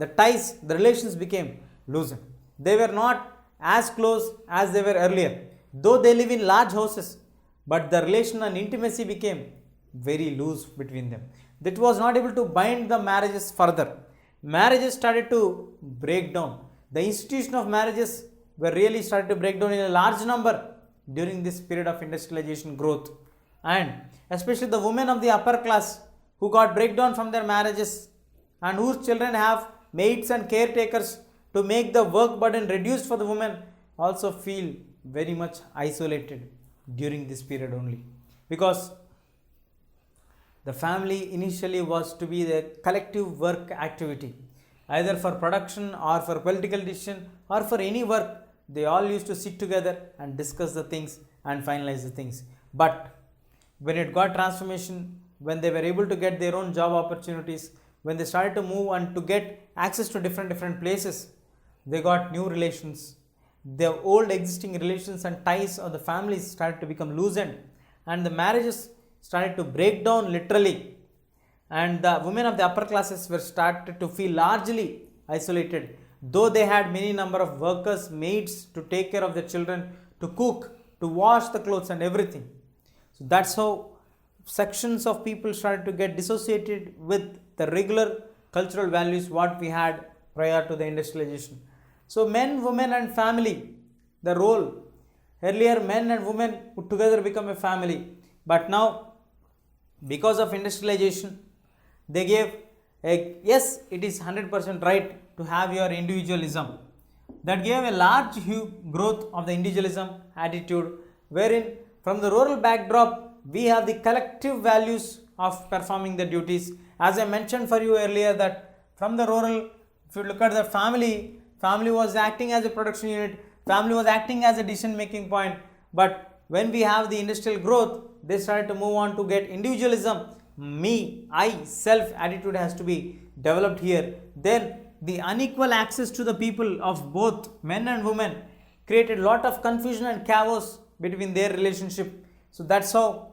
The ties, the relations became loosened. They were not as close as they were earlier, though they live in large houses, but the relation and intimacy became very loose between them. That was not able to bind the marriages further. Marriages started to break down. The institution of marriages were really started to break down in a large number during this period of industrialization growth. And especially the women of the upper class who got breakdown from their marriages and whose children have maids and caretakers to make the work burden reduced for the women also feel very much isolated during this period only, because the family initially was to be the collective work activity, either for production or for political decision or for any work. They all used to sit together and discuss the things and finalize the things. But when it got transformation, when they were able to get their own job opportunities, when they started to move and to get access to different places, they got new relations. The old existing relations and ties of the families started to become loosened, and the marriages started to break down literally, and the women of the upper classes were started to feel largely isolated, though they had many number of workers, maids to take care of their children, to cook, to wash the clothes and everything. So that's how sections of people started to get dissociated with the regular cultural values what we had prior to the industrialization. So men, women and family, the role, earlier men and women would together become a family, but now because of industrialization they gave a, yes, it is 100% right to have your individualism. That gave a large growth of the individualism attitude, wherein from the rural backdrop we have the collective values of performing the duties. As I mentioned for you earlier, that from the rural, if you look at the family was acting as a production unit, family was acting as a decision making point. But when we have the industrial growth, they started to move on to get individualism. Me, I, self attitude has to be developed here. Then the unequal access to the people of both men and women created a lot of confusion and chaos between their relationship. So that's how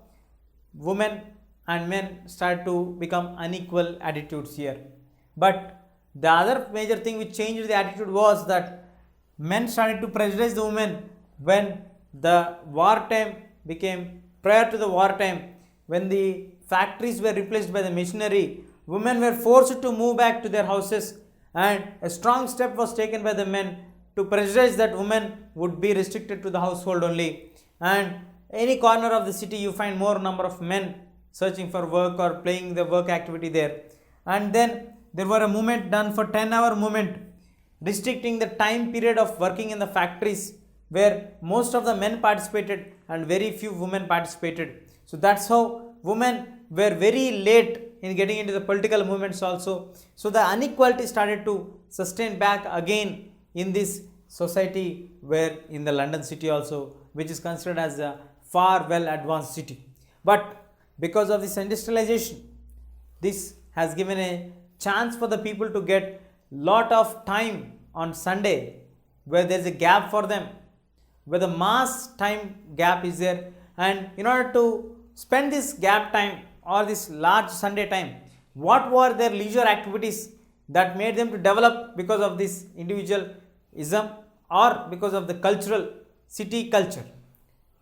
women and men start to become unequal attitudes here. But the other major thing which changed the attitude was that men started to prejudice the women when the wartime became, prior to the wartime, when the factories were replaced by the machinery, women were forced to move back to their houses, and a strong step was taken by the men to prejudice that women would be restricted to the household only, and any corner of the city you find more number of men searching for work or playing the work activity there. And then there were a movement done for 10-hour movement restricting the time period of working in the factories, where most of the men participated and very few women participated. So that's how women were very late in getting into the political movements also. So the inequality started to sustain back again in this society, where in the London city also, which is considered as a far well advanced city. But because of this industrialization, this has given a chance for the people to get lot of time on Sunday, where there is a gap for them, where the mass time gap is there, and in order to spend this gap time or this large Sunday time, what were their leisure activities that made them to develop because of this individualism or because of the cultural city culture?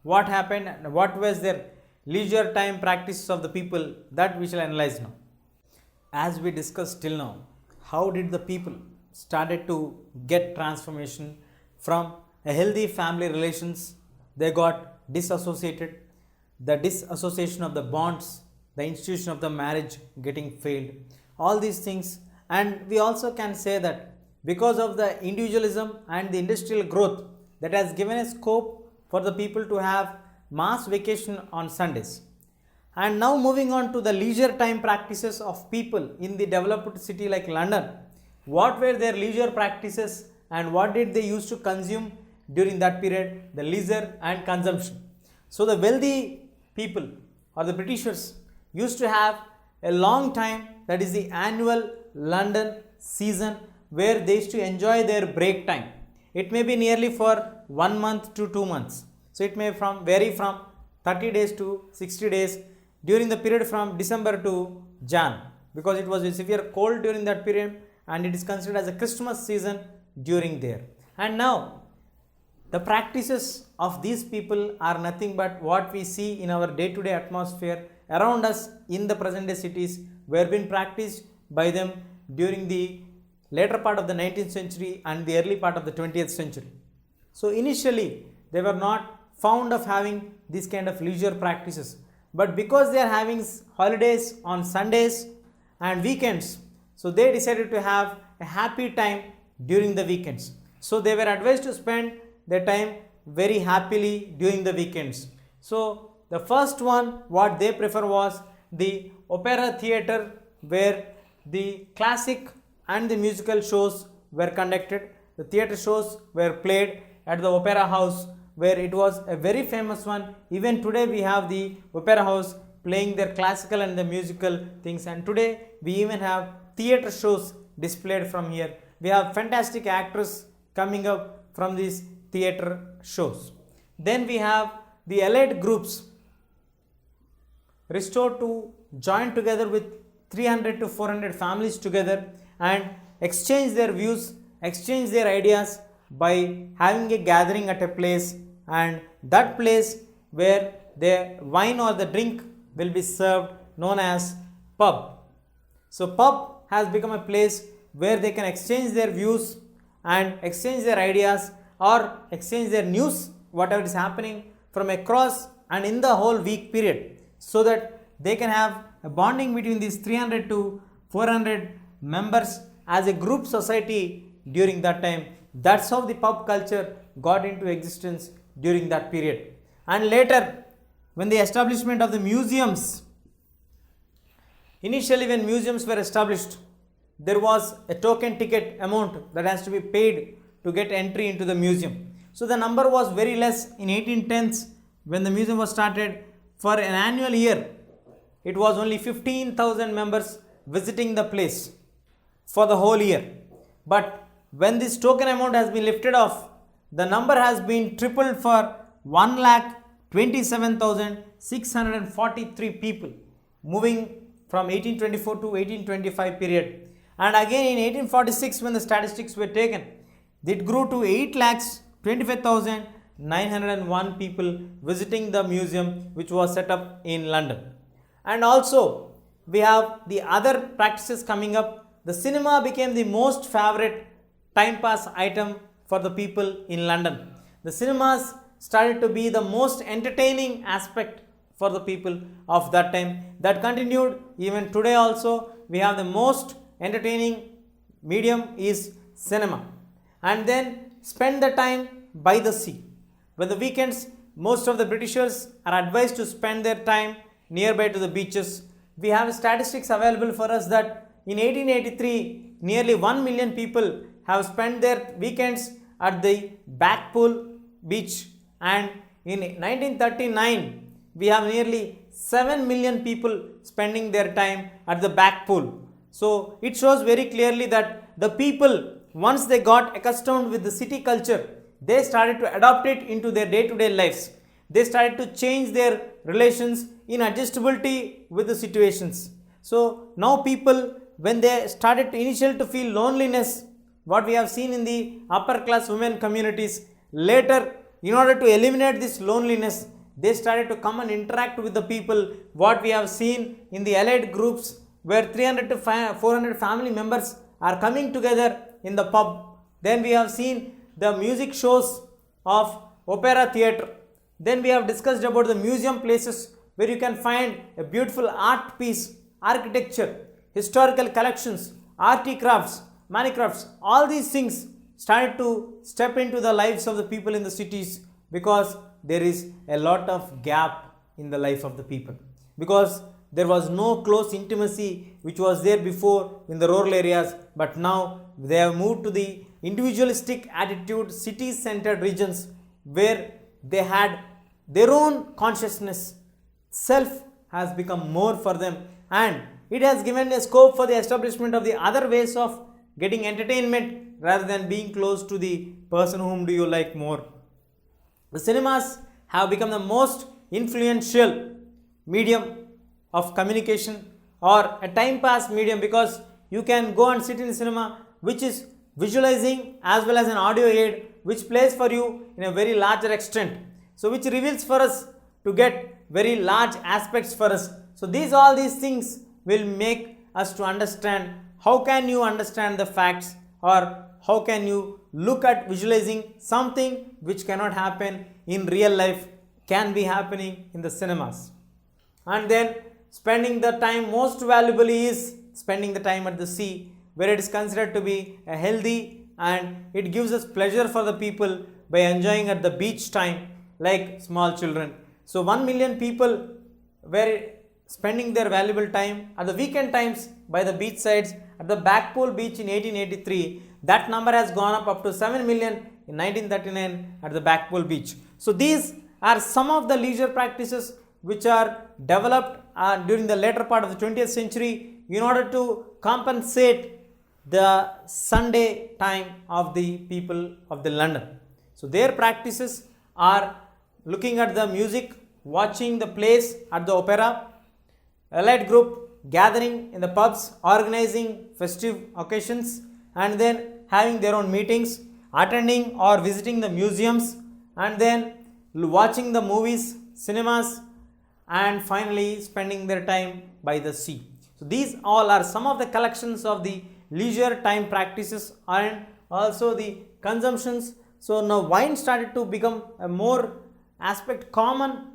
What happened and what was their leisure time practices of the people, that we shall analyze now. As we discussed till now, how did the people started to get transformation from a healthy family relations? They got disassociated, the disassociation of the bonds, the institution of the marriage getting failed, all these things. And we also can say that because of the individualism and the industrial growth, that has given a scope for the people to have mass vacation on Sundays. And now moving on to the leisure time practices of people in the developed city like London. What were their leisure practices and what did they used to consume during that period? The leisure and consumption. So the wealthy people or the Britishers used to have a long time, that is the annual London season, where they used to enjoy their break time. It may be nearly for 1 month to 2 months. So it may vary from 30 days to 60 days during the period from December to Jan. because it was a severe cold during that period, and it is considered as a Christmas season during there. And now the practices of these people are nothing but what we see in our day-to-day atmosphere around us in the present day cities were being practiced by them during the later part of the 19th century and the early part of the 20th century. So initially they were not fond of having these kind of leisure practices, but because they are having holidays on Sundays and weekends, so they decided to have a happy time during the weekends. So they were advised to spend their time very happily during the weekends. So the first one what they prefer was the opera theatre, where the classic and the musical shows were conducted. The theatre shows were played at the opera house, where it was a very famous one. Even today we have the opera house playing their classical and the musical things, and today we even have theatre shows displayed from here. We have fantastic actors coming up from these theatre shows. Then we have the allied groups restored to join together with 300 to 400 families together and exchange their views, exchange their ideas by having a gathering at a place, and that place where the wine or the drink will be served, known as pub. So pub has become a place where they can exchange their views and exchange their ideas or exchange their news, whatever is happening from across and in the whole week period, so that they can have a bonding between these 300 to 400 members as a group society during that time. That's how the pub culture got into existence during that period. And later, when the establishment of the museums, initially when museums were established, there was a token ticket amount that has to be paid to get entry into the museum. So the number was very less in 1810s when the museum was started. For an annual year, it was only 15,000 members visiting the place for the whole year. But when this token amount has been lifted off, the number has been tripled for 1,27,643 people, moving from 1824 to 1825 period. And again in 1846, when the statistics were taken, it grew to 8,25,901 people visiting the museum, which was set up in London. And also we have the other practices coming up. The cinema became the most favorite time pass item for the people in London. The cinemas started to be the most entertaining aspect for the people of that time. That continued even today also. We have the most entertaining medium is cinema. And then spend the time by the sea. When the weekends, most of the Britishers are advised to spend their time nearby to the beaches. We have statistics available for us that in 1883, nearly 1 million people have spent their weekends at the Blackpool beach, and in 1939 we have nearly 7 million people spending their time at the Blackpool. So it shows very clearly that the people, once they got accustomed with the city culture, they started to adopt it into their day-to-day lives. They started to change their relations in adjustability with the situations. So now people, when they started to initially to feel loneliness, what we have seen in the upper class women communities, later in order to eliminate this loneliness, they started to come and interact with the people. What we have seen in the allied groups, where 300 to 400 family members are coming together in the pub. Then we have seen the music shows of opera theatre. Then we have discussed about the museum places where you can find a beautiful art piece, architecture, historical collections, arty crafts, manuscripts. All these things started to step into the lives of the people in the cities, because there is a lot of gap in the life of the people, because there was no close intimacy which was there before in the rural areas, but now they have moved to the individualistic attitude, city centered regions, where they had their own consciousness. Self has become more for them, and it has given a scope for the establishment of the other ways of getting entertainment rather than being close to the person whom do you like more. The cinemas have become the most influential medium of communication or a time pass medium, because you can go and sit in the cinema which is visualizing as well as an audio aid which plays for you in a very larger extent, so which reveals for us to get very large aspects for us. So all these things will make us to understand how can you understand the facts, or how can you look at visualizing something which cannot happen in real life can be happening in the cinemas. And then spending the time most valuably is spending the time at the sea, where it is considered to be a healthy, and it gives us pleasure for the people by enjoying at the beach time like small children. So 1 million people were spending their valuable time at the weekend times by the beach sides at the Backpool beach in 1883. That number has gone up to 7 million in 1939 at the Backpool beach. So these are some of the leisure practices which are developed during the later part of the 20th century in order to compensate the Sunday time of the people of the London. So their practices are looking at the music, watching the plays at the opera, allied group gathering in the pubs, organizing festive occasions, and then having their own meetings, attending or visiting the museums, and then watching the movies, cinemas, and finally spending their time by the sea. So these all are some of the collections of the leisure time practices and also the consumptions. So now wine started to become a more aspect common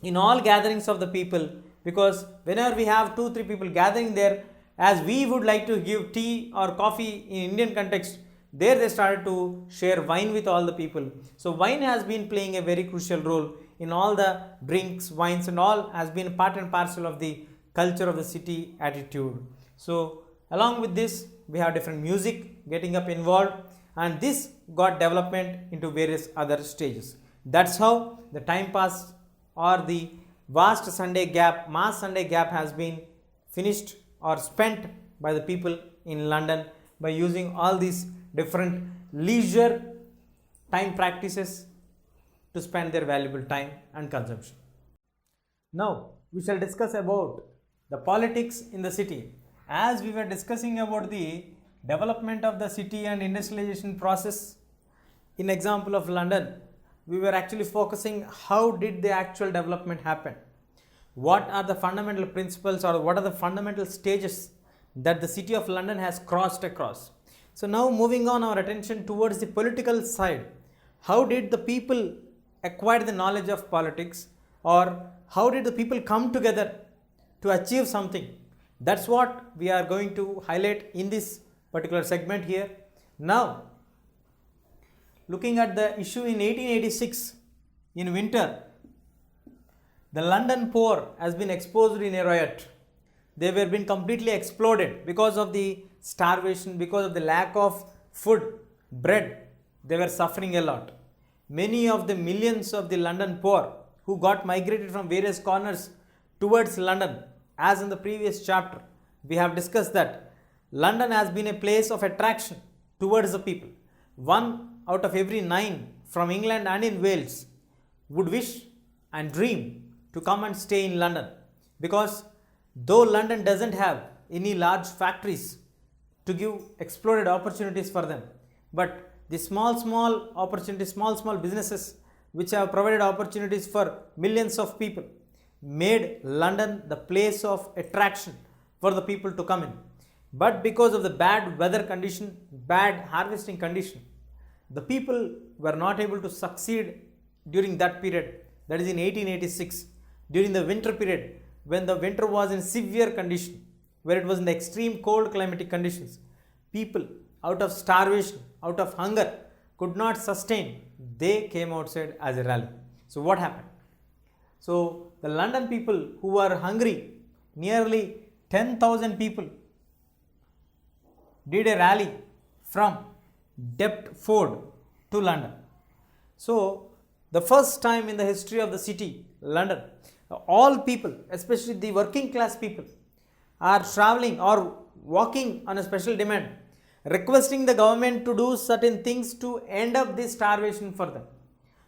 in all gatherings of the people, because whenever we have 2-3 people gathering there, as we would like to give tea or coffee in Indian context, there they started to share wine with all the people. So wine has been playing a very crucial role in all the drinks, wines and all, has been part and parcel of the culture of the city attitude. So along with this, we have different music getting up involved, and this got development into various other stages. That's how the time pass or the vast Sunday gap, mass Sunday gap has been finished or spent by the people in London by using all these different leisure time practices to spend their valuable time and consumption. Now we shall discuss about the politics in the city. As we were discussing about the development of the city and industrialization process in example of London, we were actually focusing how did the actual development happen, what are the fundamental principles or what are the fundamental stages that the city of London has crossed across. So now moving on our attention towards the political side, how did the people acquire the knowledge of politics, or how did the people come together to achieve something? That's what we are going to highlight in this particular segment here. Now looking at the issue in 1886 in winter, the London poor has been exposed in a riot. They were being completely exploded because of the starvation, because of the lack of food, bread. They were suffering a lot. Many of the millions of the London poor who got migrated from various corners towards London, as in the previous chapter we have discussed that London has been a place of attraction towards the people. 1 out of every 9 from England and in Wales would wish and dream to come and stay in London, because though London doesn't have any large factories to give exploded opportunities for them, but the small opportunities, small businesses which have provided opportunities for millions of people made London the place of attraction for the people to come in. But because of the bad weather condition, bad harvesting condition, the people were not able to succeed during that period, that is in 1886, during the winter period, when the winter was in severe condition, where it was in the extreme cold climatic conditions. People out of starvation, out of hunger, could not sustain. They came outside as a rally. So what happened? So the London people who were hungry, nearly 10,000 people did a rally from Deptford to London. So the first time in the history of the city, London, all people, especially the working class people, are traveling or walking on a special demand, requesting the government to do certain things to end up this starvation for them.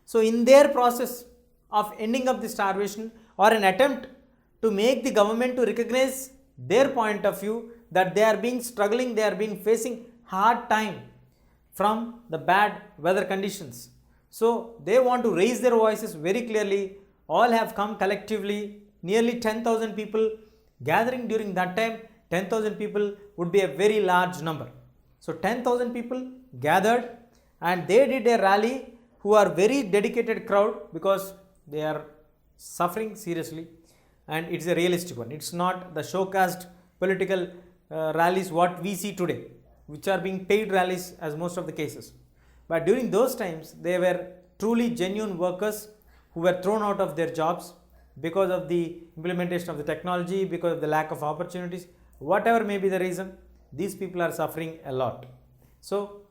So in their process of ending up the starvation or an attempt to make the government to recognize their point of view that they are being struggling, they are being facing hard time from the bad weather conditions. So they want to raise their voices very clearly. All have come collectively, nearly 10,000 people gathering during that time. 10,000 people would be a very large number. So 10,000 people gathered and they did a rally, who are very dedicated crowd because they are suffering seriously, and it's a realistic one. It's not the showcased political rallies what we see today, which are being paid rallies as most of the cases. But during those times, they were truly genuine workers who were thrown out of their jobs because of the implementation of the technology, because of the lack of opportunities, whatever may be the reason. These people are suffering a lot. So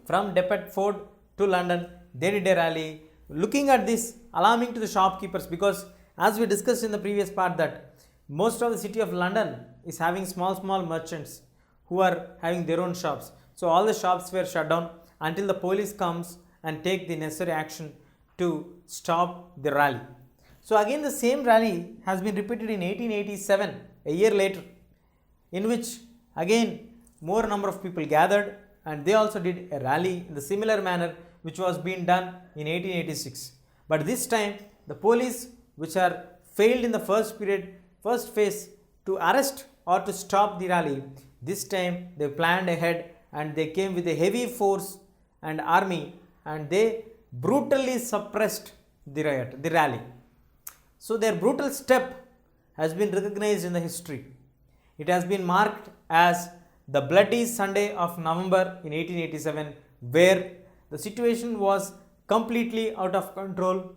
from Deptford to London, they did a rally. Looking at this, alarming to the shopkeepers, because as we discussed in the previous part that most of the city of London is having small merchants who are having their own shops. So all the shops were shut down until the police comes and take the necessary action to stop the rally. So again the same rally has been repeated in 1887, a year later, in which again more number of people gathered and they also did a rally in the similar manner which was being done in 1886. But this time the police, which are failed in the first phase to arrest or to stop the rally, this time they planned ahead and they came with a heavy force and army and they brutally suppressed the rally. So their brutal step has been recognized in the history. It has been marked as the Bloody Sunday of November in 1887, where the situation was completely out of control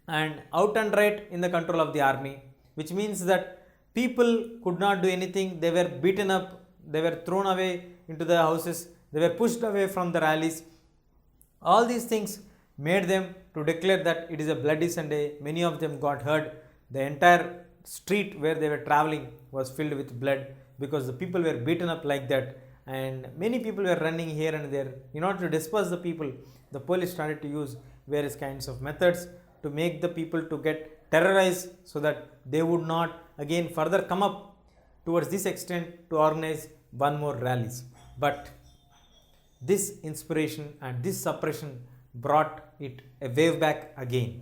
and out and right in the control of the army, which means that people could not do anything. They were beaten up, they were thrown away into the houses, they were pushed away from the rallies. All these things made them to declare that it is a bloody Sunday. Many of them got hurt. The entire street where they were traveling was filled with blood because the people were beaten up like that, and many people were running here and there. In order to disperse the people, the police started to use various kinds of methods to make the people to get terrorized so that they would not again further come up towards this extent to organize one more rallies. But this inspiration and this suppression brought it a wave back again,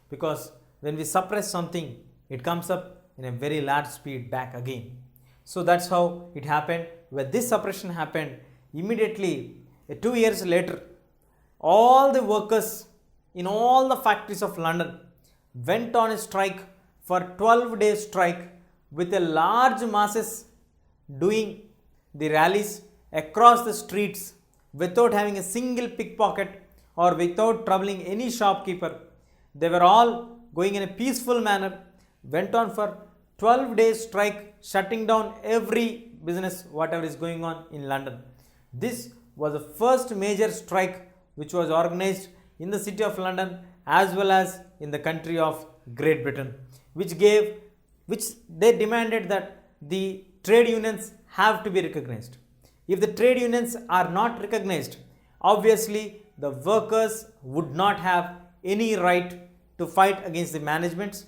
because when we suppress something, it comes up in a very large speed back again. So that's how it happened. When this suppression happened, immediately 2 years later, all the workers in all the factories of London went on a strike for 12-day strike, with a large masses doing the rallies across the streets without having a single pickpocket or without troubling any shopkeeper. They were all going in a peaceful manner, went on for 12-day strike, shutting down every business whatever is going on in London. This was the first major strike which was organized in the city of London as well as in the country of Great Britain, which they demanded that the trade unions have to be recognized. If the trade unions are not recognized, obviously the workers would not have any right to fight against the managements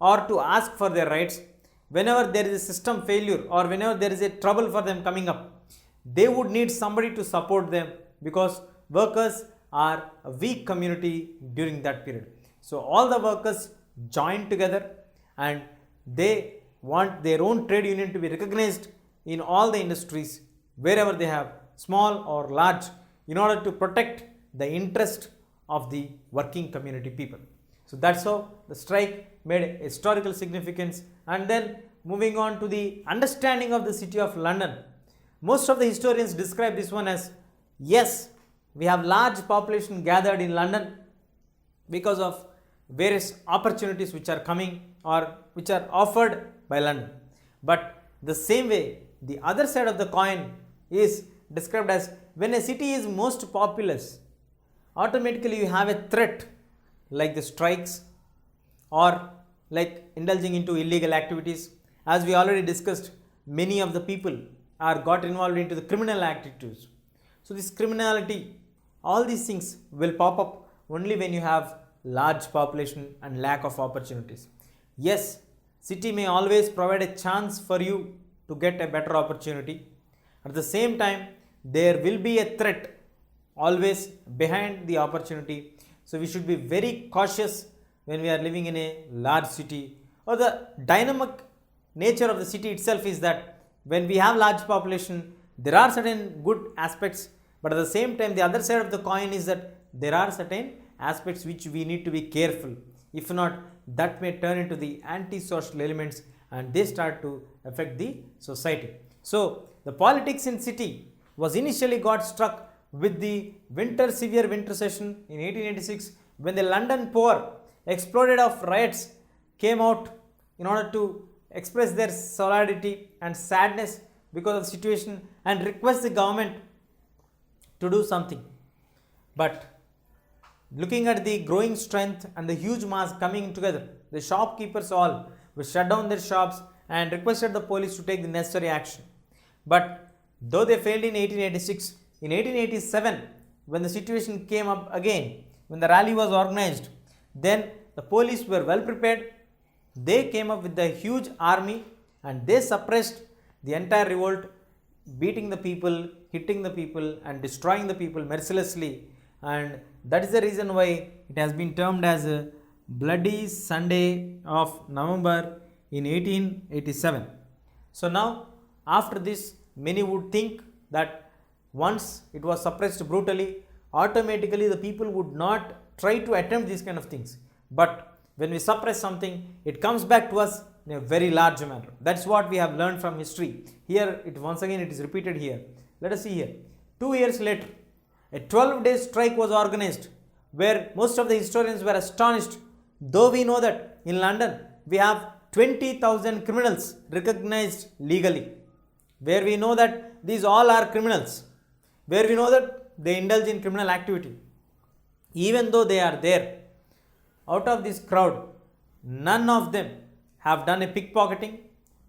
or to ask for their rights. Whenever there is a system failure or whenever there is a trouble for them coming up, they would need somebody to support them, because workers are a weak community during that period. So all the workers joined together and they want their own trade union to be recognized in all the industries wherever they have, small or large, in order to protect the interest of the working community people. So that's how the strike made historical significance. And then moving on to the understanding of the city of London, most of the historians describe this one as, yes, we have large population gathered in London because of various opportunities which are coming or which are offered by London. But the same way, the other side of the coin is described as, when a city is most populous, automatically you have a threat like the strikes or like indulging into illegal activities. As we already discussed, many of the people are got involved into the criminal activities. So this criminality, all these things will pop up only when you have large population and lack of opportunities. Yes, city may always provide a chance for you to get a better opportunity. At the same time, there will be a threat always behind the opportunity. So we should be very cautious when we are living in a large city, or the dynamic nature of the city itself is that when we have large population, there are certain good aspects, but at the same time the other side of the coin is that there are certain aspects which we need to be careful. If not, that may turn into the anti-social elements and they start to affect the society. So the politics in city was initially got struck with the severe winter session in 1886, when the London poor exploded of riots came out in order to express their solidarity and sadness because of the situation and request the government to do something. But looking at the growing strength and the huge mass coming together, the shopkeepers all will shut down their shops and requested the police to take the necessary action. But though they failed in 1886, in 1887, when the situation came up again, when the rally was organized, then the police were well prepared. They came up with a huge army and they suppressed the entire revolt, beating the people, hitting the people and destroying the people mercilessly. And that is the reason why it has been termed as a Bloody Sunday of November in 1887. So now after this, many would think that once it was suppressed brutally, automatically the people would not try to attempt these kind of things. But when we suppress something, it comes back to us in a very large manner. That's what we have learned from history. Here, once again it is repeated here. Let us see here. 2 years later, a 12-day strike was organized, where most of the historians were astonished. Though we know that in London, we have 20,000 criminals recognized legally, where we know that these all are criminals, where we know that they indulge in criminal activity. Even though they are there, out of this crowd, none of them have done a pickpocketing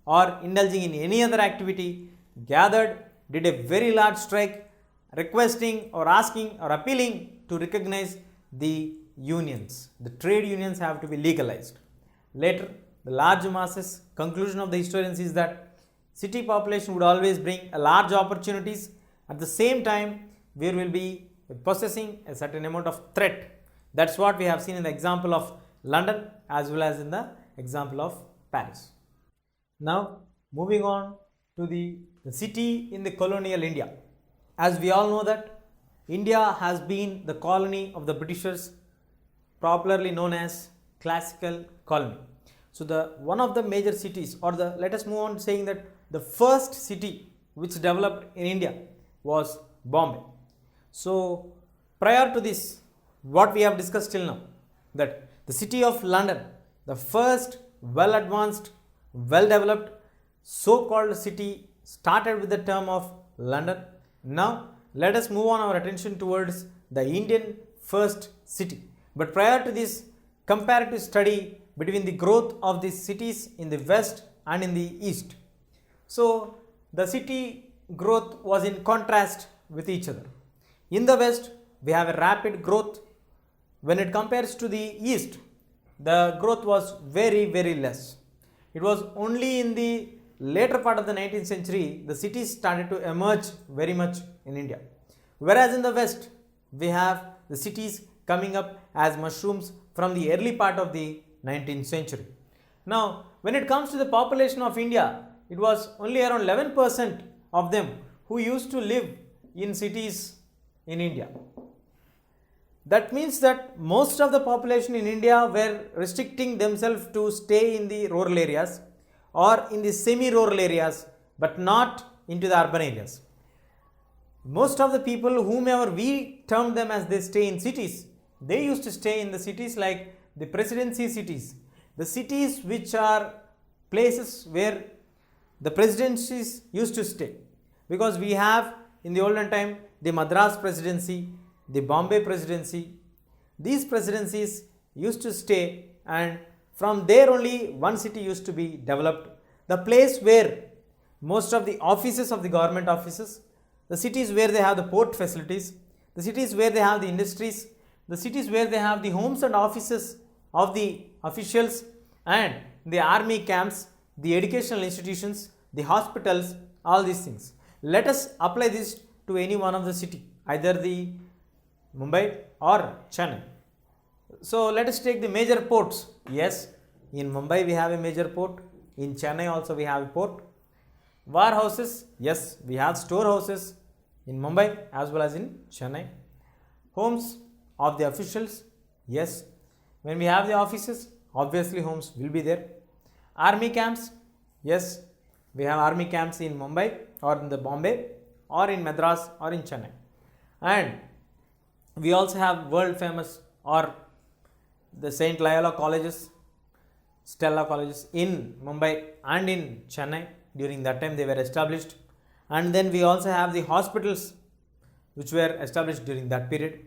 or indulging in any other activity, gathered, did a very large strike, requesting or asking or appealing to recognize the unions. The trade unions have to be legalized. Later, the large masses, conclusion of the historians is that city population would always bring a large opportunities. At the same time, we will be possessing a certain amount of threat. That's what we have seen in the example of London as well as in the example of Paris. Now, moving on to the city in the colonial India. As we all know that India has been the colony of the Britishers, popularly known as classical colony. So the one of the major cities, or the let us move on saying that the first city which developed in India was Bombay. So prior to this, what we have discussed till now, that the city of London, the first well advanced, well developed so called city, started with the term of London. Now let us move on our attention towards the Indian first city. But prior to this, comparative study between the growth of these cities in the west and in the east. So the city growth was in contrast with each other. In the west, we have a rapid growth. When it compares to the east, the growth was very, very less. It was only in the later part of the 19th century, the cities started to emerge very much in India. Whereas in the west, we have the cities coming up as mushrooms from the early part of the 19th century. Now, when it comes to the population of India, it was only around 11% of them who used to live in cities in India. That means that most of the population in India were restricting themselves to stay in the rural areas or in the semi-rural areas, but not into the urban areas. Most of the people, whomever we term them as they stay in cities, they used to stay in the cities like the presidency cities, the cities which are places where the presidencies used to stay. Because we have in the olden time the Madras presidency, the Bombay presidency, these presidencies used to stay, and from there only one city used to be developed. The place where most of the offices of the government offices, the cities where they have the port facilities, the cities where they have the industries, the cities where they have the homes and offices of the officials, and the army camps, the educational institutions, the hospitals, all these things. Let us apply this to any one of the city, either the Mumbai or Chennai. So let us take the major ports. Yes, in Mumbai we have a major port. In Chennai also we have a port. Warehouses, yes, we have storehouses in Mumbai as well as in Chennai. Homes of the officials, yes. When we have the offices, obviously homes will be there. Army camps, yes, we have army camps in Mumbai or in the Bombay or in Madras or in Chennai. And we also have world famous or the Saint Loyola colleges, Stella colleges in Mumbai and in Chennai. During that time they were established. And then we also have the hospitals which were established during that period.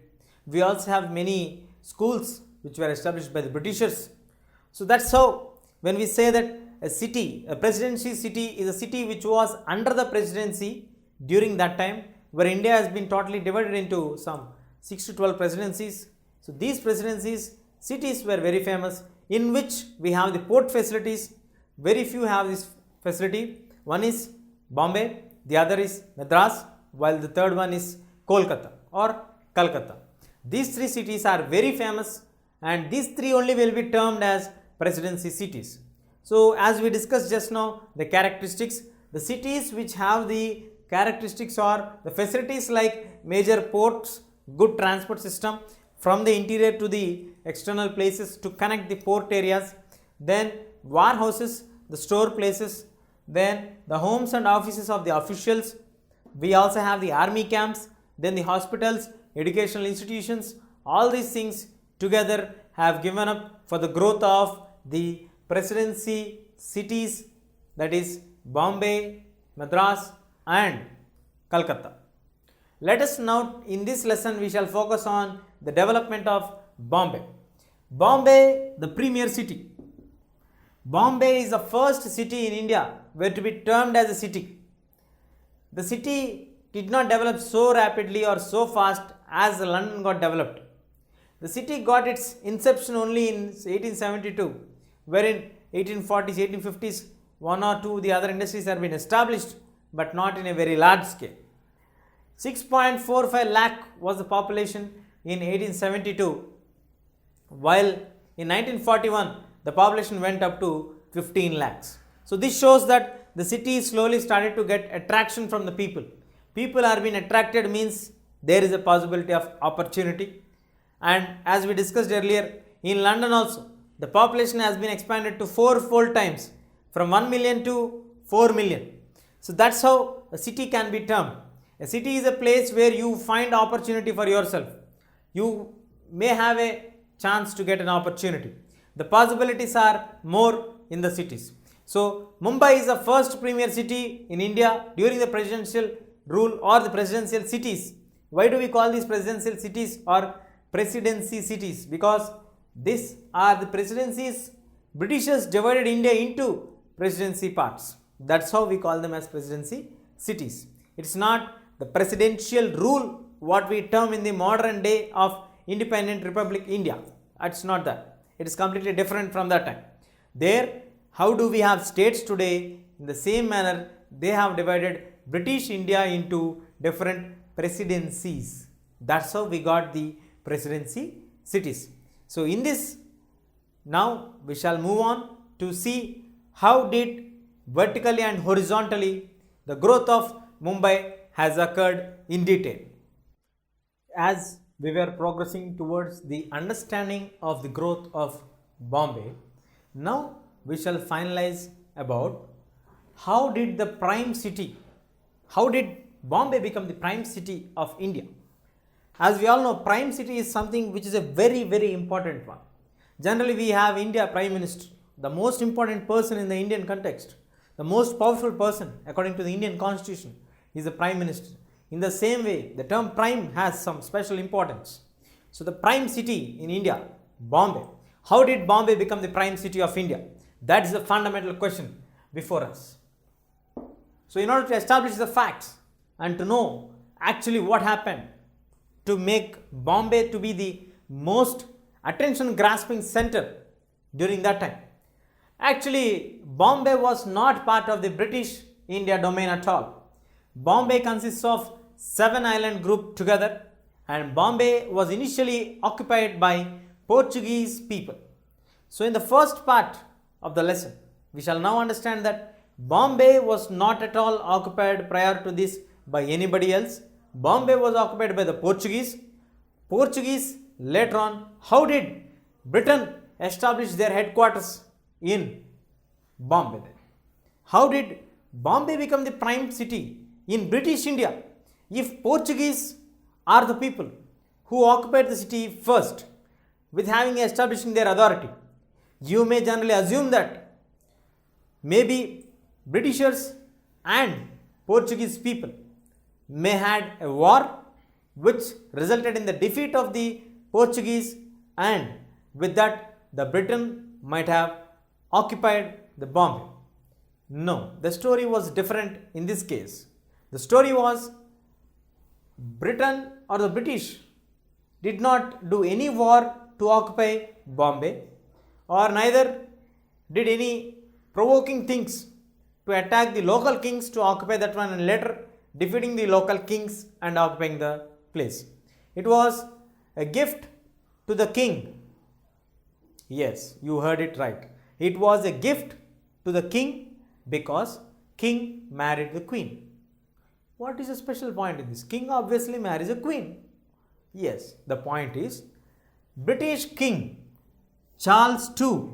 We also have many schools which were established by the Britishers. So that's how when we say that a city, a presidency city is a city which was under the presidency during that time, where India has been totally divided into some 6 to 12 presidencies. So these presidencies, cities were very famous, in which we have the port facilities. Very few have this facility. One is Bombay, the other is Madras, while the third one is Kolkata or Calcutta. These three cities are very famous, and these three only will be termed as presidency cities. So as we discussed just now, the characteristics, the cities which have the characteristics or the facilities like major ports, good transport system from the interior to the external places to connect the port areas, then warehouses, the store places, then the homes and offices of the officials. We also have the army camps, then the hospitals, educational institutions. All these things together have given up for the growth of the presidency cities, that is Bombay, Madras and Calcutta. Let us now, in this lesson we shall focus on the development of Bombay. Bombay, the premier city. Bombay is the first city in India where to be termed as a city. The city did not develop so rapidly or so fast as London got developed. The city got its inception only in 1872, wherein 1840s, 1850s, one or two the other industries have been established, but not in a very large scale. 6.45 lakh was the population in 1872, while in 1941 the population went up to 15 lakhs. So this shows that the city slowly started to get attraction from the people. People are being attracted means there is a possibility of opportunity. And as we discussed earlier, in London also the population has been expanded to 4-fold times, from 1 million to 4 million. So that's how a city can be termed. A city is a place where you find opportunity for yourself. You may have a chance to get an opportunity. The possibilities are more in the cities. So Mumbai is the first premier city in India during the presidential rule or the presidential cities. Why do we call these presidential cities or presidency cities? Because these are the presidencies. Britishers divided India into presidency parts. That's how we call them as presidency cities. It's not the presidential rule what we term in the modern day of independent Republic India. It's not that. It is completely different from that time. There, how do we have states today? In the same manner, they have divided British India into different presidencies. That's how we got the presidency cities. So in this, now we shall move on to see how did vertically and horizontally the growth of Mumbai has occurred in detail. As we were progressing towards the understanding of the growth of Bombay, now we shall finalize about how did the prime city, how did Bombay become the prime city of India. As we all know, prime city is something which is a very, very important one. Generally, we have India Prime Minister, the most important person in the Indian context, the most powerful person according to the Indian Constitution is the Prime Minister. In the same way, the term prime has some special importance. So the prime city in India, Bombay. How did Bombay become the prime city of India? That is the fundamental question before us. So in order to establish the facts and to know actually what happened to make Bombay to be the most attention grasping center during that time, Actually, Bombay was not part of the British India domain at all. Bombay consists of 7 island group together, and Bombay was initially occupied by Portuguese people. So in the first part of the lesson, we shall now understand that Bombay was not at all occupied prior to this by anybody else. Bombay was occupied by the Portuguese. Portuguese later on, how did Britain establish their headquarters in Bombay then? How did Bombay become the prime city in British India if Portuguese are the people who occupied the city first with having establishing their authority? You may generally assume that maybe Britishers and Portuguese people may had a war which resulted in the defeat of the Portuguese, and with that the Britain might have occupied the Bombay. No, the story was different in this case. The story was Britain or the British did not do any war to occupy Bombay, or neither did any provoking things to attack the local kings to occupy that one, and later defeating the local kings and occupying the place. It was a gift to the king. Yes, you heard it right. It was a gift to the king because king married the queen. What is a special point in this? King obviously marries a queen. Yes, the point is British King Charles II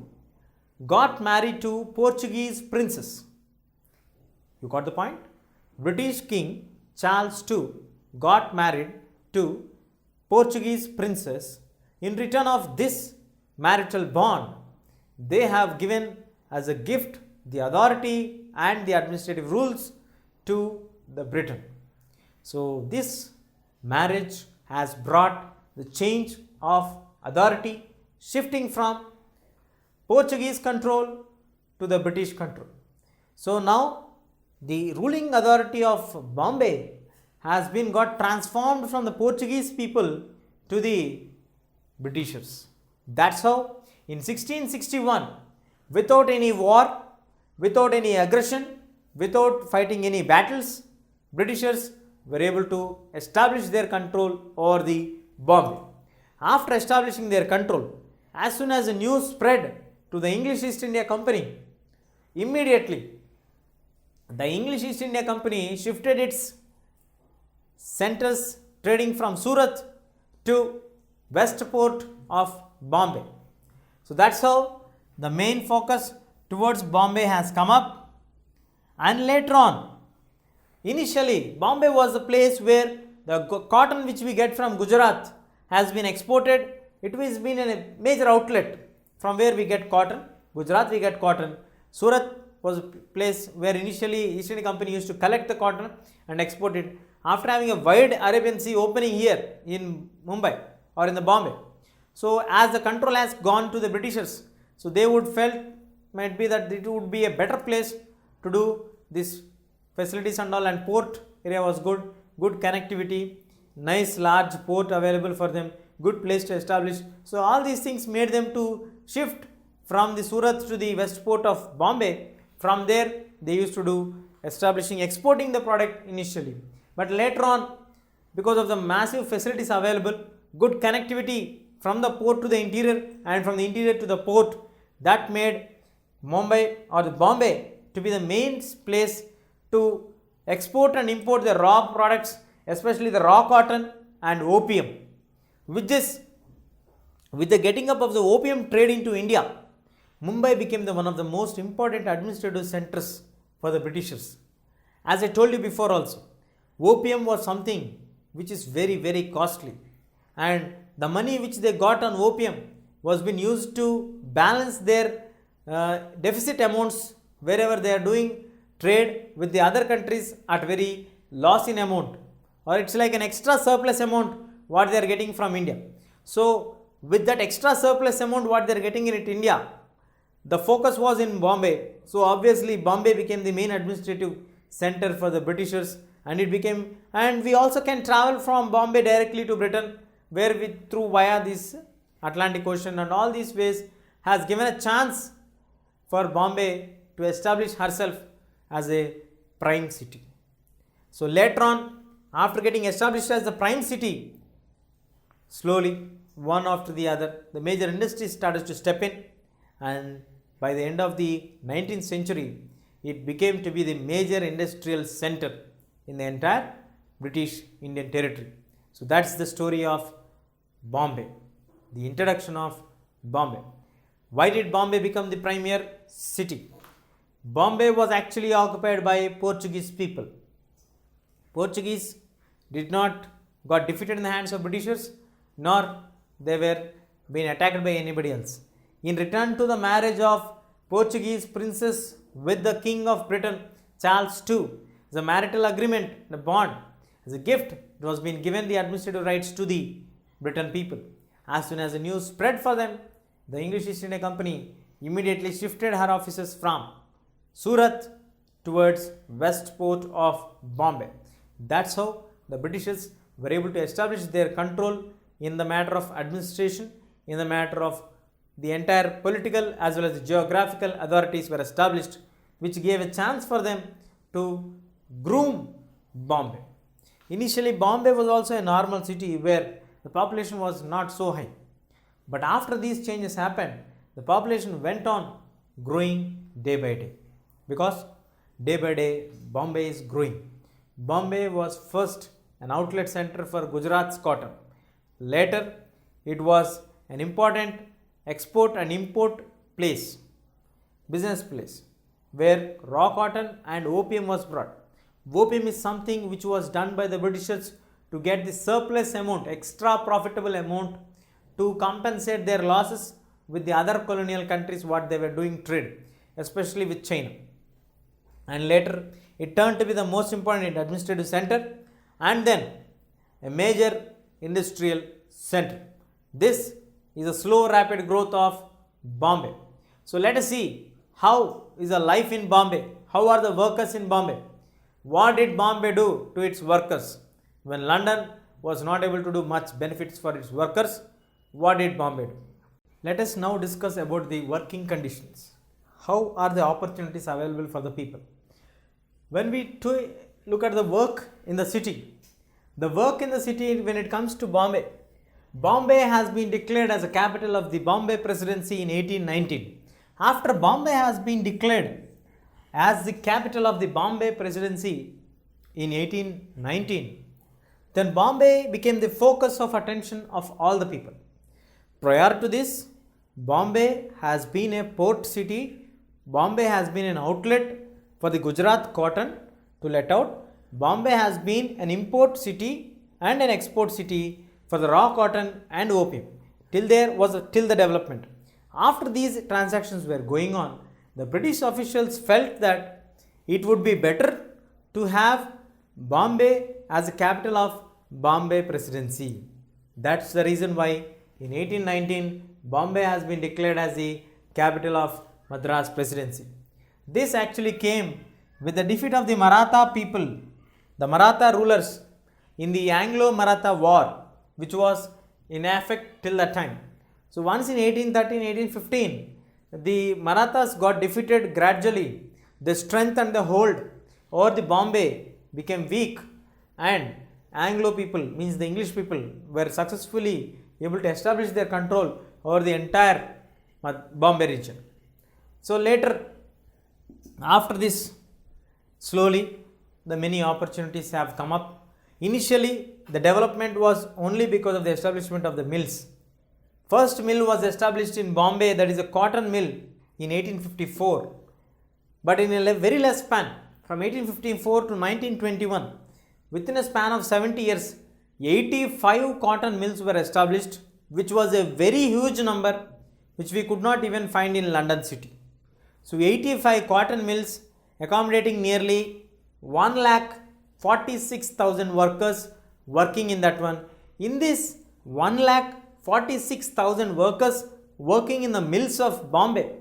got married to Portuguese princess. You got the point? British King Charles II got married to Portuguese princess. In return of this marital bond, they have given as a gift the authority and the administrative rules to the Britain. So this marriage has brought the change of authority, shifting from Portuguese control to the British control. So now the ruling authority of Bombay has been got transformed from the Portuguese people to the Britishers. That's how in 1661, without any war, without any aggression, without fighting any battles, Britishers were able to establish their control over the Bombay. After establishing their control, as soon as the news spread to the English East India Company, immediately the English East India Company shifted its centers trading from Surat to West Port of Bombay. So that's how the main focus towards Bombay has come up. And later on, initially Bombay was the place where the cotton which we get from Gujarat has been exported. It has been a major outlet from where we get cotton. Gujarat we get cotton. Surat was a place where initially East India Company used to collect the cotton and export it. After having a wide Arabian Sea opening here in Mumbai or in the Bombay, so as the control has gone to the Britishers, so they would felt might be that it would be a better place to do this facilities and all, and port area was good connectivity, nice large port available for them, good place to establish. So all these things made them to shift from the Surat to the West Port of Bombay. From there they used to do exporting the product initially, but later on, because of the massive facilities available, good connectivity from the port to the interior and from the interior to the port, that made Mumbai or the Bombay to be the main place to export and import the raw products, especially the raw cotton and opium. With the getting up of the opium trade into India, Mumbai became one of the most important administrative centers for the Britishers. As I told you before also, opium was something which is very, very costly, and the money which they got on opium was being used to balance their deficit amounts wherever they are doing trade with the other countries at very loss in amount, or it's like an extra surplus amount what they are getting from India. So with that extra surplus amount what they are getting in India, the focus was in Bombay. So obviously Bombay became the main administrative center for the Britishers, and it became, and we also can travel from Bombay directly to Britain, where we through via this Atlantic Ocean and all these ways has given a chance for Bombay to establish herself as a prime city. So later on, after getting established as the prime city, slowly, one after the other, the major industries started to step in, and by the end of the 19th century, it became to be the major industrial center in the entire British Indian territory. So that's the story of Bombay, the introduction of Bombay. Why did Bombay become the premier city? Bombay was actually occupied by Portuguese people. Portuguese did not got defeated in the hands of Britishers, nor they were being attacked by anybody else. In return to the marriage of Portuguese princess with the King of Britain, Charles II, as a marital agreement, a bond, as a gift, it was being given the administrative rights to the Britain people. As soon as the news spread for them, the English East India Company immediately shifted her offices from Surat towards west port of Bombay. That's how the Britishers were able to establish their control in the matter of administration, in the matter of the entire political as well as the geographical authorities were established, which gave a chance for them to groom Bombay. Initially, Bombay was also a normal city where the population was not so high. But after these changes happened, the population went on growing day by day, because day by day Bombay is growing. Bombay was first an outlet center for Gujarat's cotton. Later, it was an important export and import place, business place, where raw cotton and opium was brought. Opium is something which was done by the Britishers to get the surplus amount, extra profitable amount, to compensate their losses with the other colonial countries what they were doing trade, especially with China. And later it turned to be the most important administrative center and then a major industrial center. This is a slow rapid growth of Bombay. So let us see how is the life in Bombay, how are the workers in Bombay, what did Bombay do to its workers when London was not able to do much benefits for its workers. What did Bombay do? Let us now discuss about the working conditions. How are the opportunities available for the people? When we look at the work in the city, when it comes to Bombay, Bombay has been declared as a capital of the Bombay Presidency in 1819. After Bombay has been declared as the capital of the Bombay Presidency in 1819, then Bombay became the focus of attention of all the people. Prior to this, Bombay has been a port city. Bombay has been an outlet for the Gujarat cotton to let out. Bombay has been an import city and an export city for the raw cotton and opium till the development. After these transactions were going on, the British officials felt that it would be better to have Bombay as a capital of Bombay Presidency. That's the reason why in 1819 Bombay has been declared as the capital of Madras Presidency. This actually came with the defeat of the Maratha people, the Maratha rulers in the Anglo-Maratha War, which was in effect till that time. So once in 1813, 1815, the Marathas got defeated gradually. The strength and the hold over the Bombay became weak, and Anglo people, means the English people, were successfully able to establish their control over the entire Bombay region. So later, after this, slowly the many opportunities have come up. Initially, the development was only because of the establishment of the mills. First mill was established in Bombay, that is a cotton mill, in 1854. But in a very less span, from 1854 to 1921, within a span of 70 years, 85 cotton mills were established, which was a very huge number, which we could not even find in London city. So 85 cotton mills accommodating nearly 1,46,000 workers working in that one. In this 1,46,000 workers working in the mills of Bombay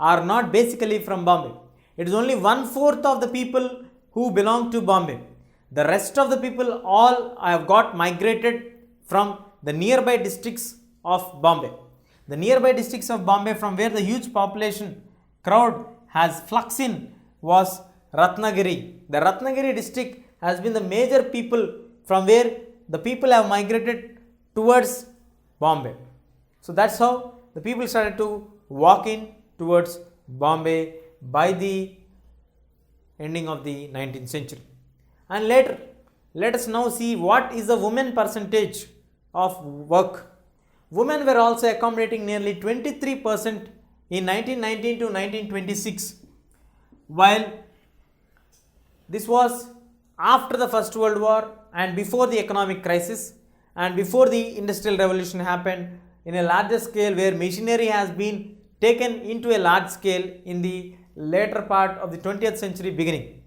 are not basically from Bombay. It is only 1/4 of the people who belong to Bombay. The rest of the people all have got migrated from the nearby districts of Bombay. The nearby districts of Bombay, from where the huge population crowd has flux in was Ratnagiri. The Ratnagiri district has been the major people from where the people have migrated towards Bombay. So that's how the people started to walk in towards Bombay by the ending of the 19th century. And later, let us now see what is the women percentage of work. Women were also accommodating nearly 23% in 1919 to 1926, while this was after the First World War and before the economic crisis and before the Industrial Revolution happened in a larger scale, where machinery has been taken into a large scale in the later part of the 20th century beginning.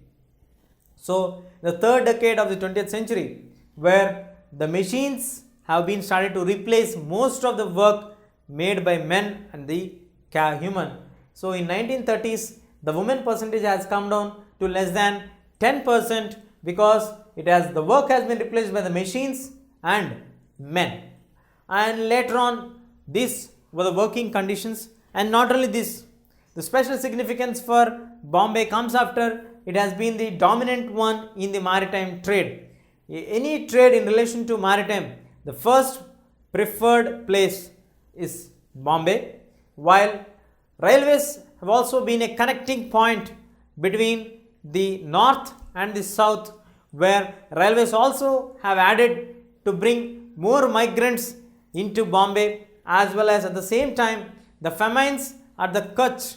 So the third decade of the 20th century, where the machines have been started to replace most of the work made by men and the human. So in 1930s, the women percentage has come down to less than 10% because the work has been replaced by the machines and men. And later on, these were the working conditions. And not only this, the special significance for Bombay comes after it has been the dominant one in the maritime trade. Any trade in relation to maritime, the first preferred place is Bombay, while railways have also been a connecting point between the north and the south, where railways also have added to bring more migrants into Bombay, as well as at the same time the famines at the Kutch,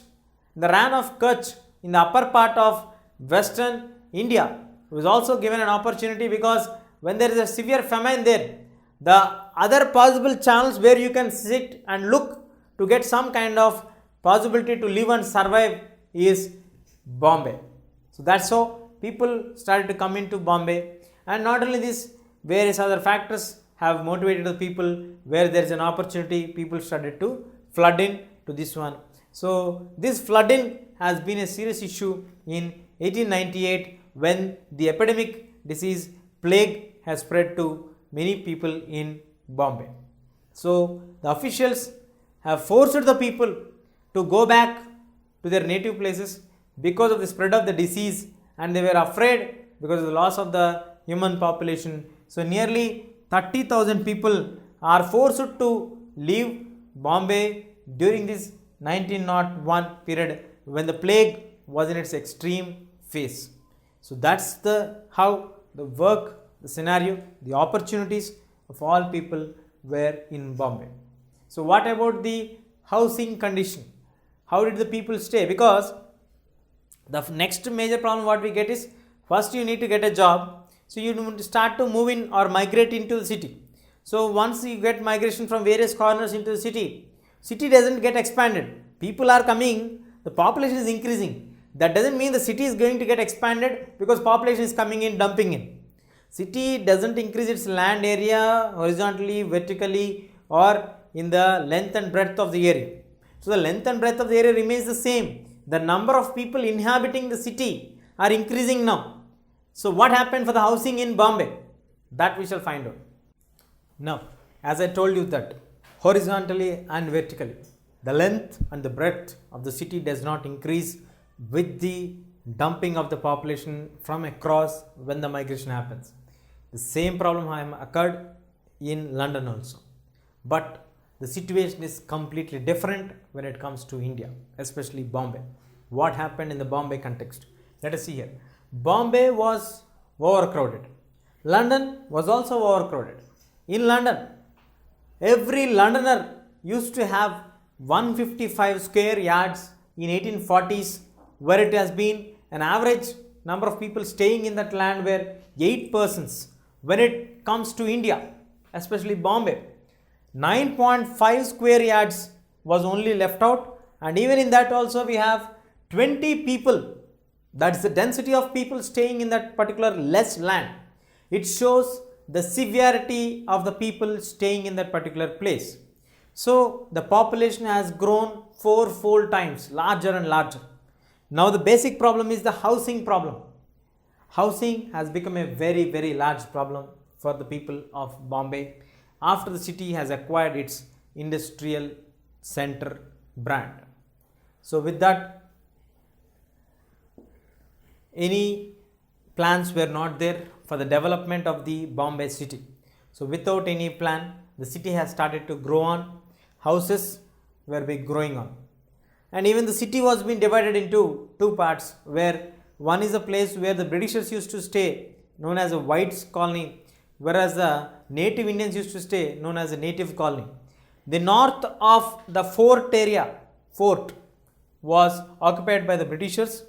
the Rann of Kutch in the upper part of western India was also given an opportunity, because when there is a severe famine there, the other possible channels where you can sit and look to get some kind of possibility to live and survive is Bombay. So that's how people started to come into Bombay. And not only this, various other factors have motivated the people. Where there is an opportunity, people started to flood in to this one. So this flooding has been a serious issue in 1898, when the epidemic disease plague has spread to many people in Bombay. So the officials have forced the people to go back to their native places because of the spread of the disease, and they were afraid because of the loss of the human population. So nearly 30,000 people are forced to leave Bombay during this 1901 period, when the plague was in its extreme phase. So that's how the work, the scenario, the opportunities of all people were in Bombay. So what about the housing condition? How did the people stay? Because the next major problem what we get is, first you need to get a job. So you start to move in or migrate into the city. So once you get migration from various corners into the city doesn't get expanded. People are coming, the population is increasing. That doesn't mean the city is going to get expanded because population is coming in, dumping in. City doesn't increase its land area horizontally, vertically, or in the length and breadth of the area. So the length and breadth of the area remains the same. The number of people inhabiting the city are increasing now. So what happened for the housing in Bombay? That we shall find out. Now, as I told you that horizontally and vertically, the length and the breadth of the city does not increase with the dumping of the population from across when the migration happens. The same problem occurred in London also. But the situation is completely different when it comes to India, especially Bombay. What happened in the Bombay context? Let us see here. Bombay was overcrowded. London was also overcrowded. In London, every Londoner used to have 155 square yards in 1840s, where it has been an average number of people staying in that land were 8 persons. When it comes to India, especially Bombay, 9.5 square yards was only left out, and even in that also we have 20 people. That's the density of people staying in that particular less land. It shows the severity of the people staying in that particular place. So the population has grown 4-fold times, larger and larger. Now the basic problem is the housing problem. Housing has become a very, very large problem for the people of Bombay after the city has acquired its industrial center brand. So with that, any plans were not there for the development of the Bombay city. So without any plan, the city has started to grow on, houses were growing on. And even the city was being divided into two parts, where one is a place where the Britishers used to stay, known as a Whites colony, whereas the native Indians used to stay, known as a native colony. The north of the fort was occupied by the Britishers,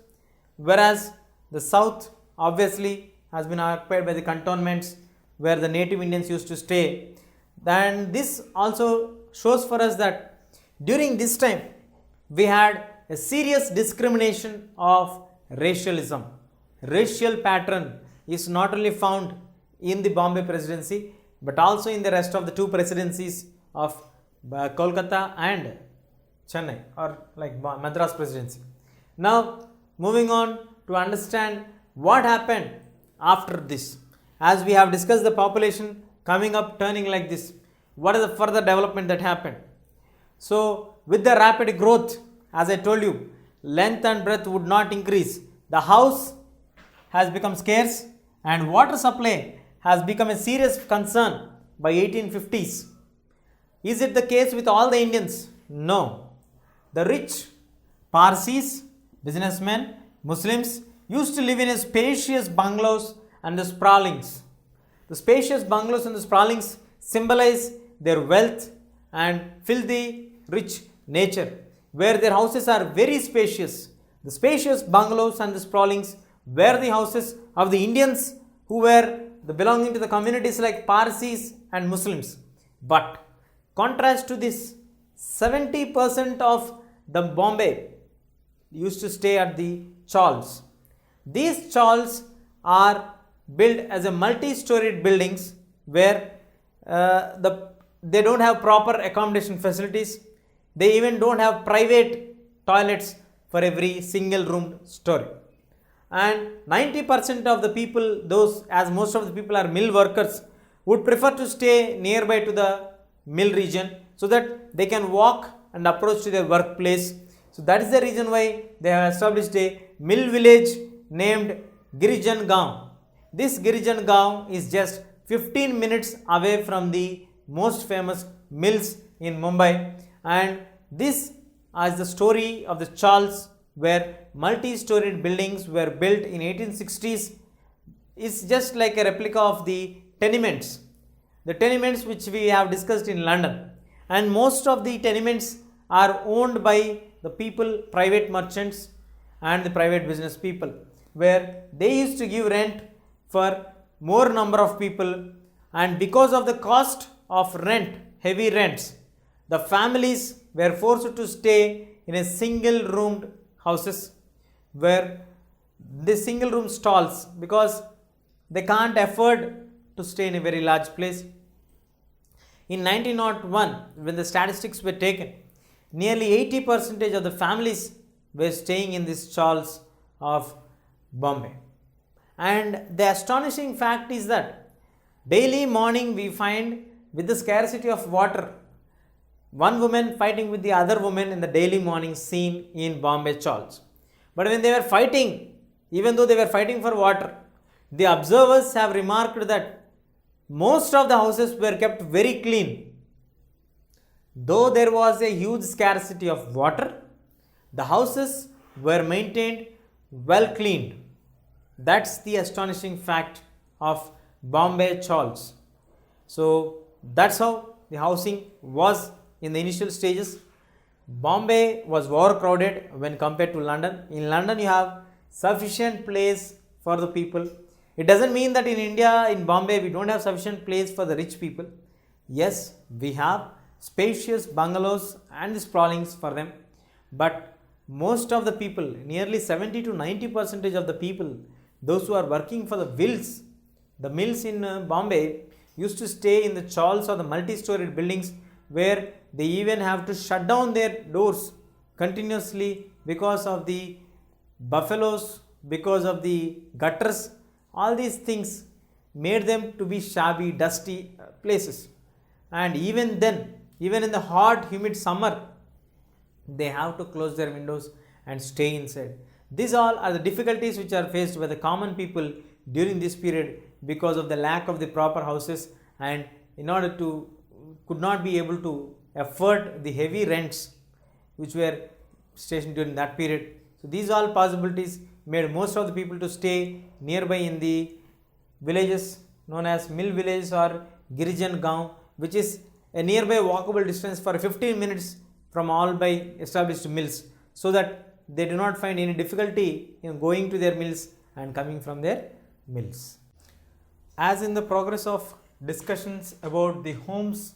whereas the south obviously has been occupied by the cantonments where the native Indians used to stay. And this also shows for us that during this time we had a serious discrimination of racialism. Racial pattern is not only found in the Bombay presidency but also in the rest of the two presidencies of Kolkata and Chennai, or like Madras presidency. Now moving on to understand what happened after this. As we have discussed the population coming up, turning like this, what is the further development that happened? So with the rapid growth, as I told you, length and breadth would not increase. The house has become scarce and water supply has become a serious concern by 1850s. Is it the case with all the Indians? No. The rich, Parsis, businessmen, Muslims used to live in a spacious bungalows and the sprawlings. The spacious bungalows and the sprawlings symbolize their wealth and filthy rich nature, where their houses are very spacious. The spacious bungalows and the sprawlings were the houses of the Indians who were belonging to the communities like Parsis and Muslims. But contrast to this, 70% of the Bombay used to stay at the chawls. These chawls are built as a multi-storied buildings where they don't have proper accommodation facilities. They even don't have private toilets for every single room story. And 90% of the people, as most of the people are mill workers, would prefer to stay nearby to the mill region so that they can walk and approach to their workplace. So that is the reason why they have established a mill village named Girijan Gaon. This Girijan Gaon is just 15 minutes away from the most famous mills in Mumbai, and this is the story of the chawls, where multi-storied buildings were built in 1860s. Is just like a replica of the tenements which we have discussed in London, and most of the tenements are owned by the people, private merchants and the private business people, where they used to give rent for more number of people. And because of the cost of rent, heavy rents, the families were forced to stay in a single roomed houses, where the single room stalls, because they can't afford to stay in a very large place. In 1901, when the statistics were taken, nearly 80% of the families were staying in these chawls of Bombay. And the astonishing fact is that daily morning we find, with the scarcity of water, one woman fighting with the other woman in the daily morning scene in Bombay chawls. But when they were fighting, even though they were fighting for water, the observers have remarked that most of the houses were kept very clean. Though there was a huge scarcity of water, the houses were maintained well cleaned. That's the astonishing fact of Bombay chawls. So that's how the housing was in the initial stages. Bombay was overcrowded when compared to London. In London you have sufficient place for the people. It doesn't mean that in India, in Bombay, we don't have sufficient place for the rich people. Yes, we have spacious bungalows and the sprawlings for them, but most of the people, nearly 70 to 90% of the people, those who are working for the mills in Bombay, used to stay in the chawls or the multi-storied buildings, where they even have to shut down their doors continuously because of the buffaloes, because of the gutters. All these things made them to be shabby, dusty places. And even then, even in the hot, humid summer, they have to close their windows and stay inside. These all are the difficulties which are faced by the common people during this period because of the lack of the proper houses, and in order to could not be able to afford the heavy rents which were stationed during that period. So these all possibilities made most of the people to stay nearby in the villages known as mill villages or Girijan Gaon, which is a nearby walkable distance for 15 minutes from all by established mills, so that they do not find any difficulty in going to their mills and coming from their mills. As in the progress of discussions about the homes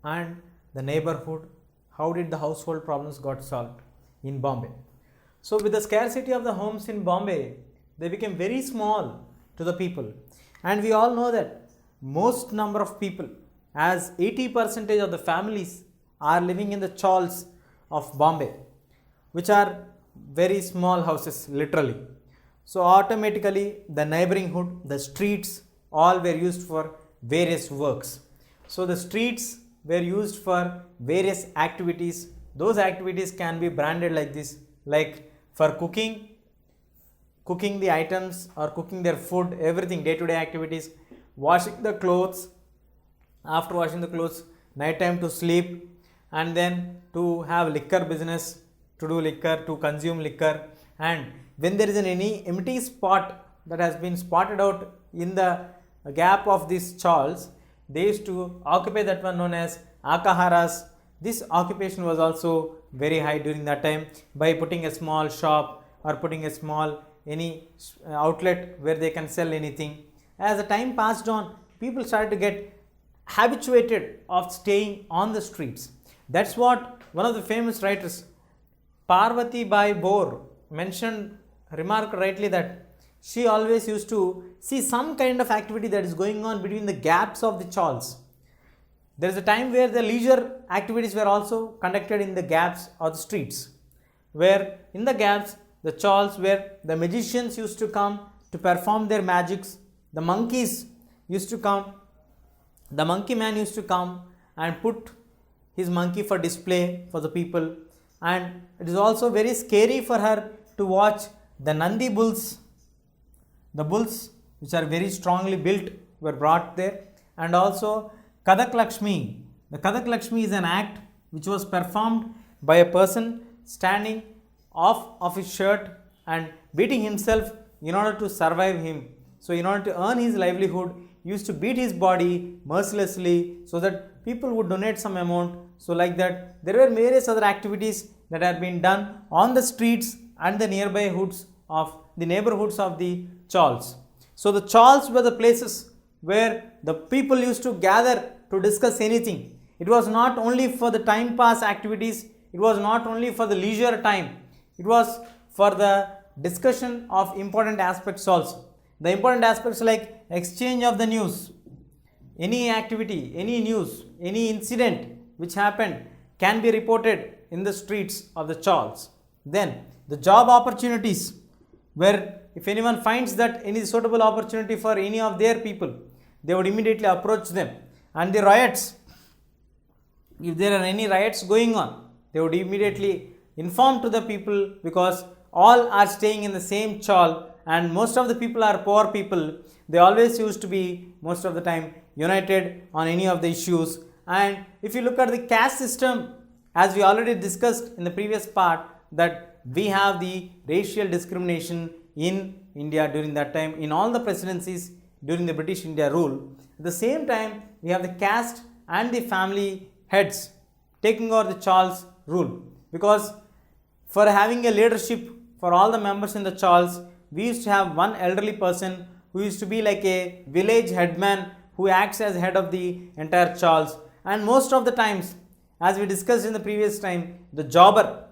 and the neighborhood, how did the household problems got solved in Bombay? So with the scarcity of the homes in Bombay, they became very small to the people, and we all know that most number of people, as 80% of the families are living in the chawls of Bombay, which are very small houses literally. So automatically the neighboring the streets all were used for various works. So the streets were used for various activities. Those activities can be branded like this, like for cooking the items or cooking their food, everything, day-to-day activities, washing the clothes, after washing the clothes, night time to sleep, and then to have liquor business, to do liquor, to consume liquor. And when there is any empty spot that has been spotted out in the gap of these chawls, they used to occupy that one known as akaharas. This occupation was also very high during that time by putting a small shop or putting a small any outlet where they can sell anything. As the time passed on, people started to get habituated of staying on the streets. That's what one of the famous writers, Parvati Bai Bore, remarked rightly, that she always used to see some kind of activity that is going on between the gaps of the chawls. There is a time where the leisure activities were also conducted in the gaps of the streets, where in the gaps, the chawls where the magicians used to come to perform their magics, the monkeys used to come, the monkey man used to come and put his monkey for display for the people. And it is also very scary for her to watch the Nandi bulls. The bulls, which are very strongly built, were brought there. And also Kadak Lakshmi. The Kadak Lakshmi is an act which was performed by a person standing off of his shirt and beating himself in order to survive him. So in order to earn his livelihood, he used to beat his body mercilessly so that people would donate some amount. So like that, there were various other activities that had been done on the streets and the nearby hoods of the neighborhoods of the chawls. So the chawls were the places where the people used to gather to discuss anything. It was not only for the time pass activities, it was not only for the leisure time, it was for the discussion of important aspects also. The important aspects like exchange of the news, any activity, any news, any incident which happened can be reported in the streets of the chawls. Then the job opportunities, where if anyone finds that any suitable opportunity for any of their people, they would immediately approach them. And the riots, if there are any riots going on, they would immediately inform to the people, because all are staying in the same chawl and most of the people are poor people. They always used to be most of the time united on any of the issues. And if you look at the caste system, as we already discussed in the previous part, that we have the racial discrimination in India during that time, in all the presidencies during the British India rule. At the same time, we have the caste and the family heads taking over the chawls rule, because for having a leadership for all the members in the chawls, we used to have one elderly person who used to be like a village headman who acts as head of the entire chawls. And most of the times, as we discussed in the previous time, the jobber,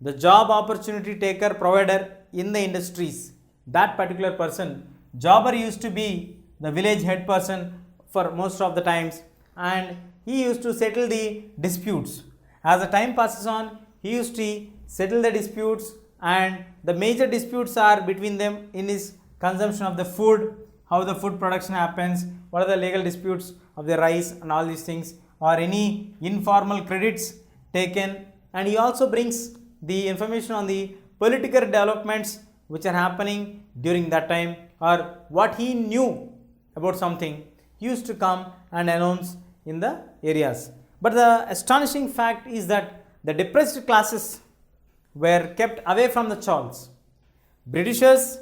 the job opportunity taker, provider in the industries, that particular person, jobber, used to be the village head person for most of the times, and he used to settle the disputes. As the time passes on, he used to settle the disputes, and the major disputes are between them in his consumption of the food, how the food production happens, what are the legal disputes of the rice and all these things, or any informal credits taken. And he also brings the information on the political developments which are happening during that time, or what he knew about something, he used to come and announce in the areas. But the astonishing fact is that the depressed classes were kept away from the chawls. Britishers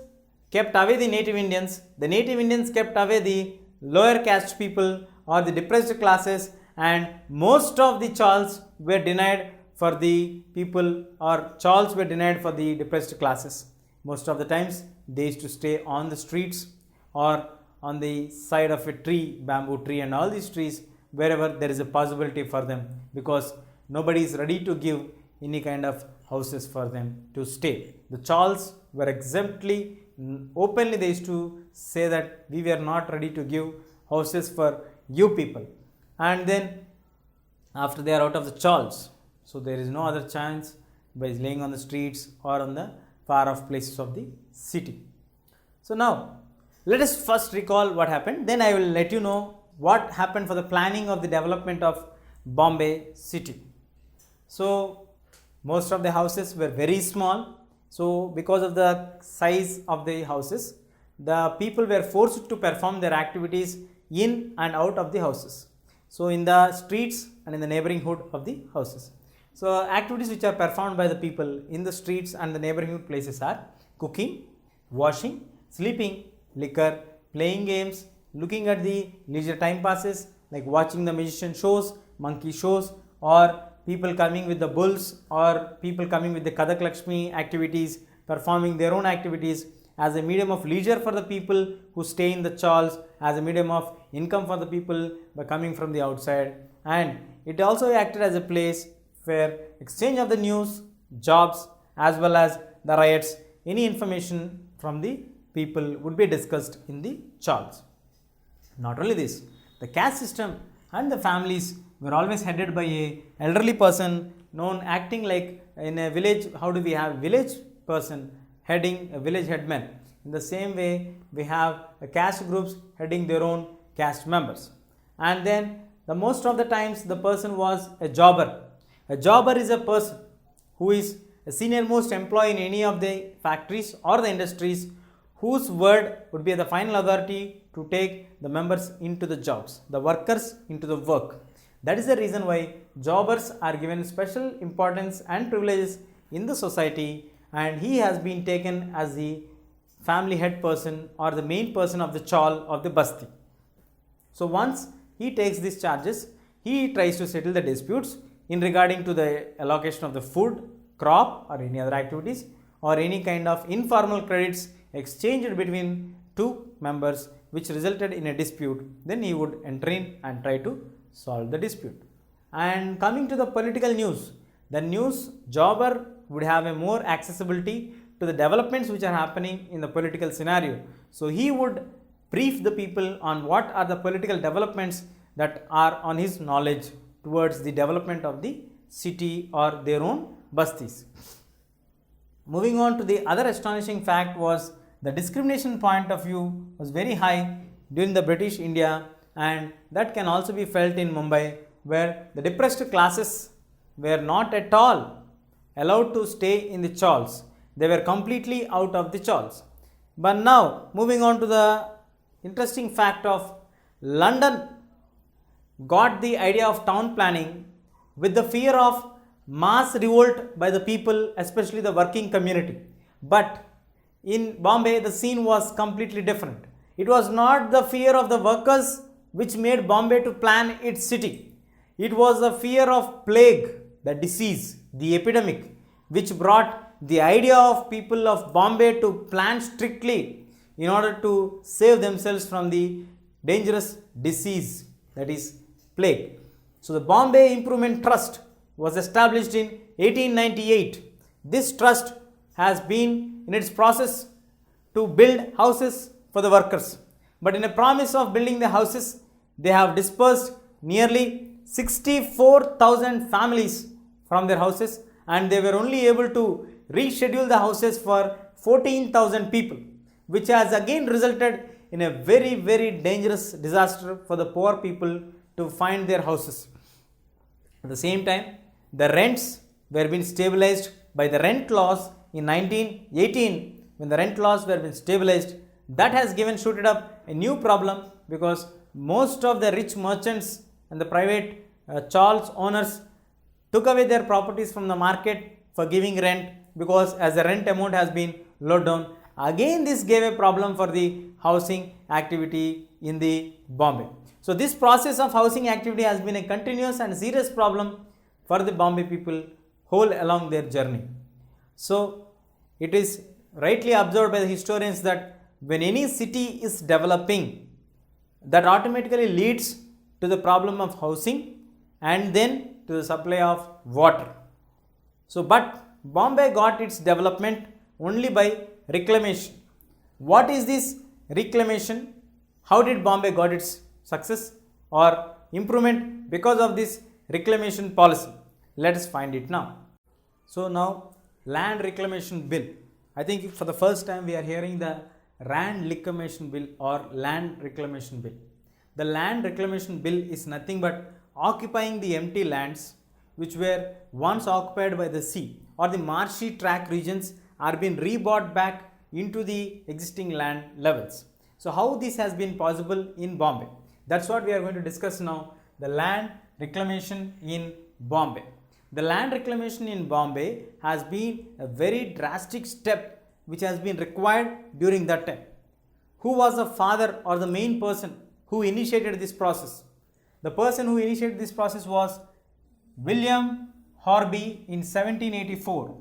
kept away the native Indians kept away the lower caste people or the depressed classes, and most of the chawls were denied for the people, or chawls were denied for the depressed classes. Most of the times they used to stay on the streets or on the side of a tree, bamboo tree and all these trees, wherever there is a possibility for them, because nobody is ready to give any kind of houses for them to stay. The chawls were exemptly, openly they used to say that we were not ready to give houses for you people. And then after they are out of the chawls, so there is no other chance by laying on the streets or on the far off places of the city. So now let us first recall what happened, then I will let you know what happened for the planning of the development of Bombay city. So most of the houses were very small. So because of the size of the houses, the people were forced to perform their activities in and out of the houses. So in the streets and in the neighborhood of the houses. So activities which are performed by the people in the streets and the neighborhood places are cooking, washing, sleeping, liquor, playing games, looking at the leisure time passes like watching the magician shows, monkey shows, or people coming with the bulls, or people coming with the Kathak Lakshmi activities, performing their own activities as a medium of leisure for the people who stay in the chawls, as a medium of income for the people by coming from the outside. And it also acted as a place where exchange of the news, jobs, as well as the riots, any information from the people would be discussed in the chawls. Not only this, the caste system and the families were always headed by a elderly person known, acting like in a village. How do we have village person heading a village headman? In the same way, we have a caste groups heading their own caste members. And then the most of the times the person was a jobber. A jobber is a person who is a senior most employee in any of the factories or the industries, whose word would be the final authority to take the members into the jobs, the workers into the work. That is the reason why jobbers are given special importance and privileges in the society, and he has been taken as the family head person or the main person of the chawl of the basti. So once he takes these charges, he tries to settle the disputes in regarding to the allocation of the food, crop, or any other activities, or any kind of informal credits exchanged between two members which resulted in a dispute. Then he would enter in and try to solve the dispute. And coming to the political news, the news jobber would have a more accessibility to the developments which are happening in the political scenario. So he would brief the people on what are the political developments that are on his knowledge towards the development of the city or their own bastis. Moving on to the other astonishing fact was the discrimination point of view was very high during the British India, and that can also be felt in Mumbai, where the depressed classes were not at all allowed to stay in the chawls. They were completely out of the chawls. But now moving on to the interesting fact of London got the idea of town planning with the fear of mass revolt by the people, especially the working community. But in Bombay, the scene was completely different. It was not the fear of the workers which made Bombay to plan its city. It was the fear of plague, the disease, the epidemic, which brought the idea of people of Bombay to plan strictly in order to save themselves from the dangerous disease, that is plague. So the Bombay Improvement Trust was established in 1898. This trust has been in its process to build houses for the workers. But in a promise of building the houses, they have dispersed nearly 64,000 families from their houses, and they were only able to reschedule the houses for 14,000 people, which has again resulted in a very, very dangerous disaster for the poor people to find their houses. At the same time, the rents were being stabilized by the rent laws in 1918 when the rent laws were been stabilized, that has given shooted up a new problem because most of the rich merchants and the private Charles owners took away their properties from the market for giving rent because as the rent amount has been lowered down. Again this gave a problem for the housing activity in the Bombay. So this process of housing activity has been a continuous and serious problem for the Bombay people whole along their journey. So it is rightly observed by the historians that when any city is developing, that automatically leads to the problem of housing and then to the supply of water. So but Bombay got its development only by reclamation. What is this reclamation? How did Bombay got its success or improvement because of this reclamation policy? Let us find it now. So now land reclamation bill. I think for the first time we are hearing the land reclamation bill or land reclamation bill. The land reclamation bill is nothing but occupying the empty lands which were once occupied by the sea or the marshy tract regions are being rebought back into the existing land levels. So how this has been possible in Bombay? That's what we are going to discuss now, the land reclamation in Bombay. The land reclamation in Bombay has been a very drastic step which has been required during that time. Who was the father or the main person who initiated this process? The person who initiated this process was William Horby in 1784.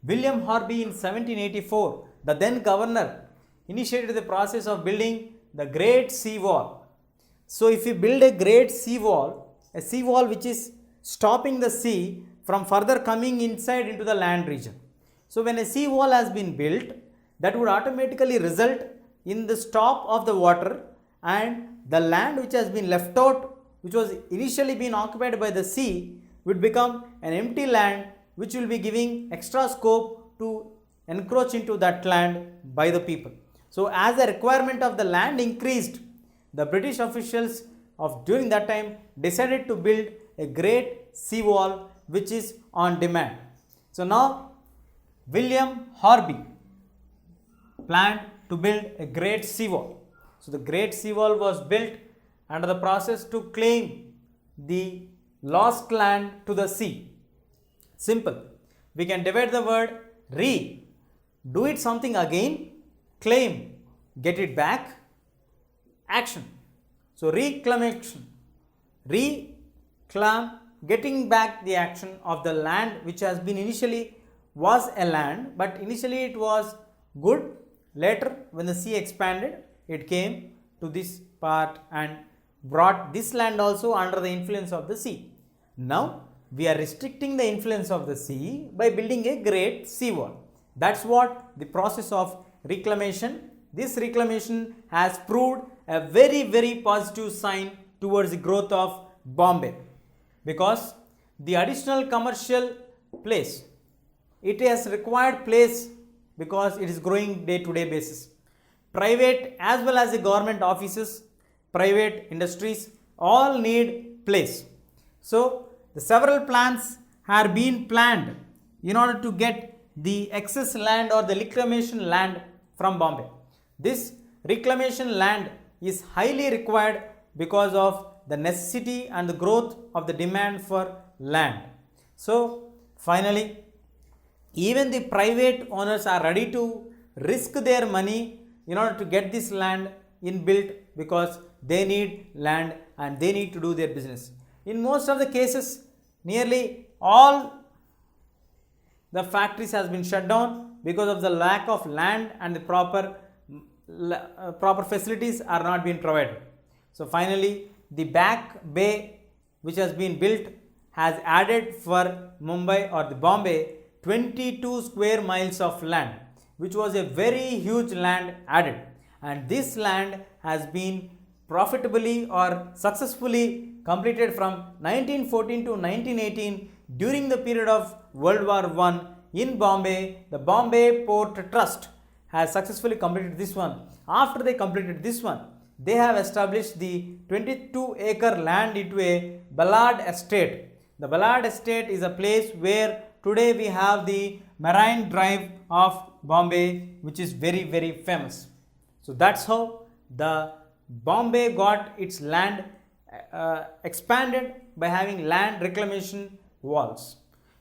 William Horby in 1784, the then governor, initiated the process of building the Great Sea Wall. So if you build a great sea wall which is stopping the sea from further coming inside into the land region. So when a sea wall has been built, that would automatically result in the stop of the water, and the land which has been left out, which was initially been occupied by the sea, would become an empty land which will be giving extra scope to encroach into that land by the people. So as the requirement of the land increased, the British officials of during that time decided to build a great sea wall which is on demand. So now William Horby planned to build a great sea wall. So the great sea wall was built under the process to claim the lost land to the sea. Simple. We can divide the word re, do it something again, claim, get it back, action. So reclamation, reclaim, getting back the action of the land which has been initially was a land, but initially it was good. Later when the sea expanded, it came to this part and brought this land also under the influence of the sea. Now we are restricting the influence of the sea by building a great sea wall. That's what the process of reclamation. This reclamation has proved a very, very positive sign towards the growth of Bombay, because the additional commercial place, it has required place because it is growing day to day basis. Private as well as the government offices, private industries all need place. So the several plans have been planned in order to get the excess land or the reclamation land from Bombay. This reclamation land is highly required because of the necessity and the growth of the demand for land. So finally, even the private owners are ready to risk their money in order to get this land inbuilt because they need land and they need to do their business. In most of the cases, nearly all the factories has been shut down because of the lack of land and the proper facilities are not being provided. So finally, the back bay which has been built has added for Mumbai or the Bombay 22 square miles of land, which was a very huge land added, and this land has been profitably or successfully completed from 1914 to 1918 during the period of World War I in Bombay. The Bombay Port Trust has successfully completed this one. After they completed this one, they have established the 22-acre land into a Ballard Estate. The Ballard Estate is a place where today we have the Marine Drive of Bombay, which is very, very famous. So that's how the Bombay got its land expanded by having land reclamation walls.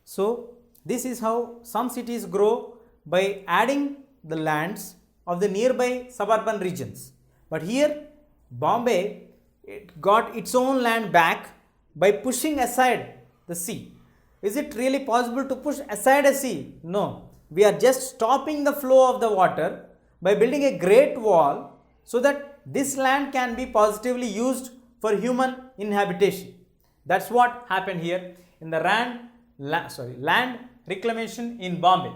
So this is how some cities grow, by adding the lands of the nearby suburban regions. But here Bombay, it got its own land back by pushing aside the sea. Is it really possible to push aside a sea? No. We are just stopping the flow of the water by building a great wall so that this land can be positively used for human inhabitation. That's what happened here in the land reclamation in Bombay.